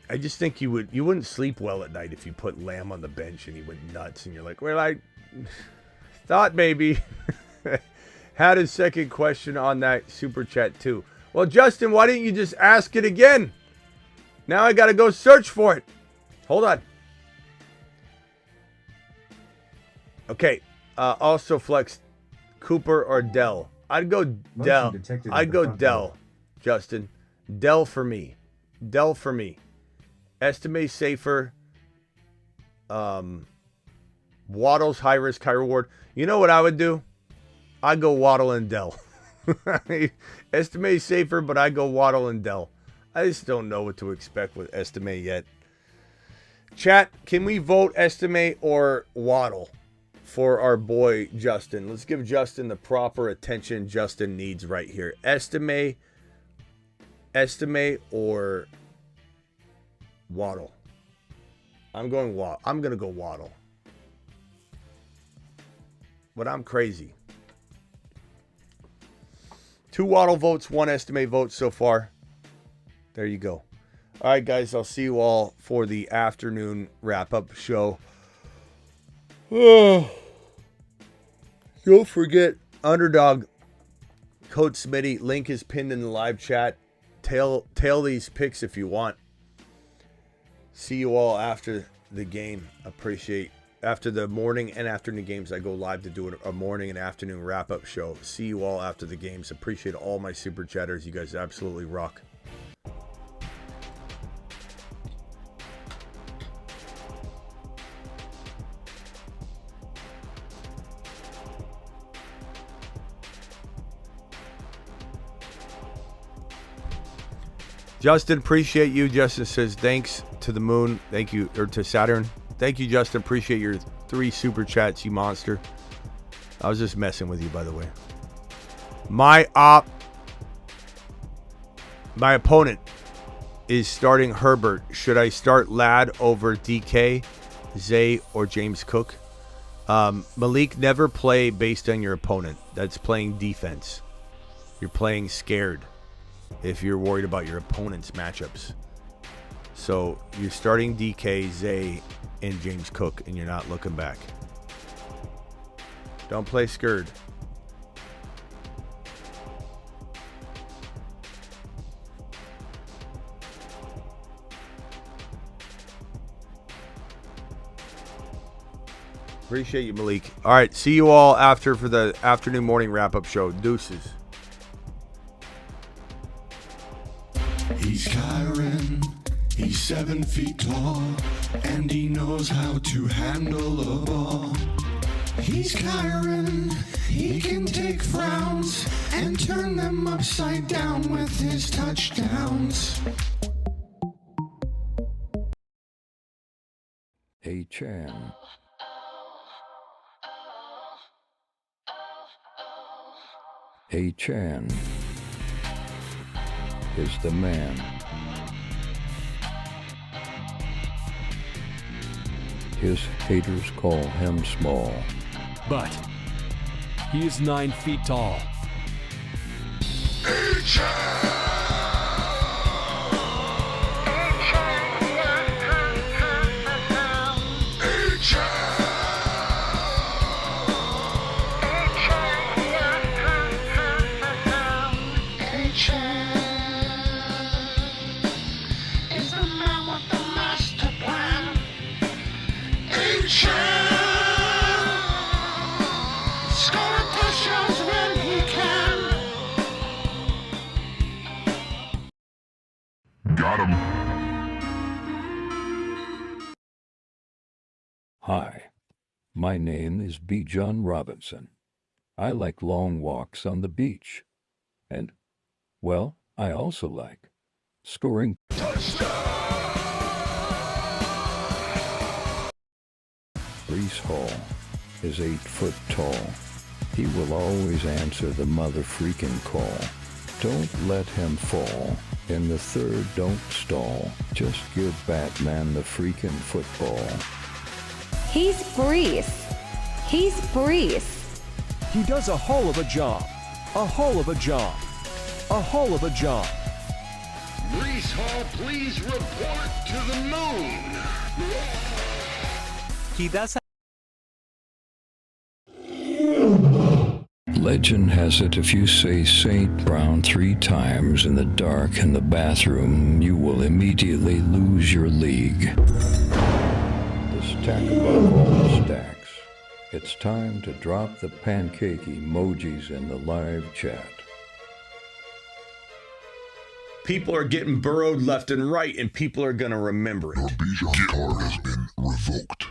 I just think you wouldn't sleep well at night if you put Lamb on the bench and he went nuts and you're like, well, I thought maybe. Had a second question on that super chat too. Well, Justin, why didn't you just ask it again? Now I got to go search for it. Hold on. Okay. Also flex Cooper or Dell. I'd go Dell. I'd go Dell, Justin. Dell for me. Dell for me. Estimate safer. Waddle's high risk, high reward. You know what I would do? I'd go Waddle and Dell. Estimate safer, but I go Waddle and Dell. I just don't know what to expect with Estimate yet. Chat, can we vote Estimate or Waddle for our boy Justin? Let's give Justin the proper attention Justin needs right here. Estimate or Waddle. I'm going to go Waddle. But I'm crazy. 2 Waddle votes, 1 Estimate vote so far. There you go. All right, guys, I'll see you all for the afternoon wrap-up show. Don't forget, Underdog, code Smitty. Link is pinned in the live chat. Tail these picks if you want. See you all after the game. Appreciate. After the morning and afternoon games, I go live to do a morning and afternoon wrap-up show. See you all after the games. Appreciate all my super chatters. You guys absolutely rock. Justin, appreciate you. Justin says thanks to the moon. Thank you, or to Saturn. Thank you, Justin. Appreciate your 3 super chats, you monster. I was just messing with you, by the way. My opponent is starting Herbert. Should I start Ladd over DK, Zay, or James Cook? Malik, never play based on your opponent. That's playing defense. You're playing scared if you're worried about your opponent's matchups. So you're starting DK, Zay, and James Cook, and you're not looking back. Don't play scared. Appreciate you, Malik. All right, see you all after for the afternoon morning wrap-up show. Deuces. He's Kyron, he's 7 feet tall, and he knows how to handle a ball. He's Kyron. He can take frowns and turn them upside down with his touchdowns. Hey Chan. Hey Chan is the man. His haters call him small. But he is 9 feet tall. Got him. Hi, my name is B. John Robinson. I like long walks on the beach. And, well, I also like scoring. Brees Hall is 8 foot tall. He will always answer the mother freaking call. Don't let him fall. In the third, don't stall. Just give Batman the freaking football. He's Brees. He's Brees. He does a whole of a job. A whole of a job. A whole of a job. Brees Hall, please report to the moon. He does. Legend has it if you say St. Brown 3 times in the dark in the bathroom, you will immediately lose your league. The stack above all the stacks. It's time to drop the pancake emojis in the live chat. People are getting burrowed left and right, and people are going to remember it. Your Bijan card has been revoked.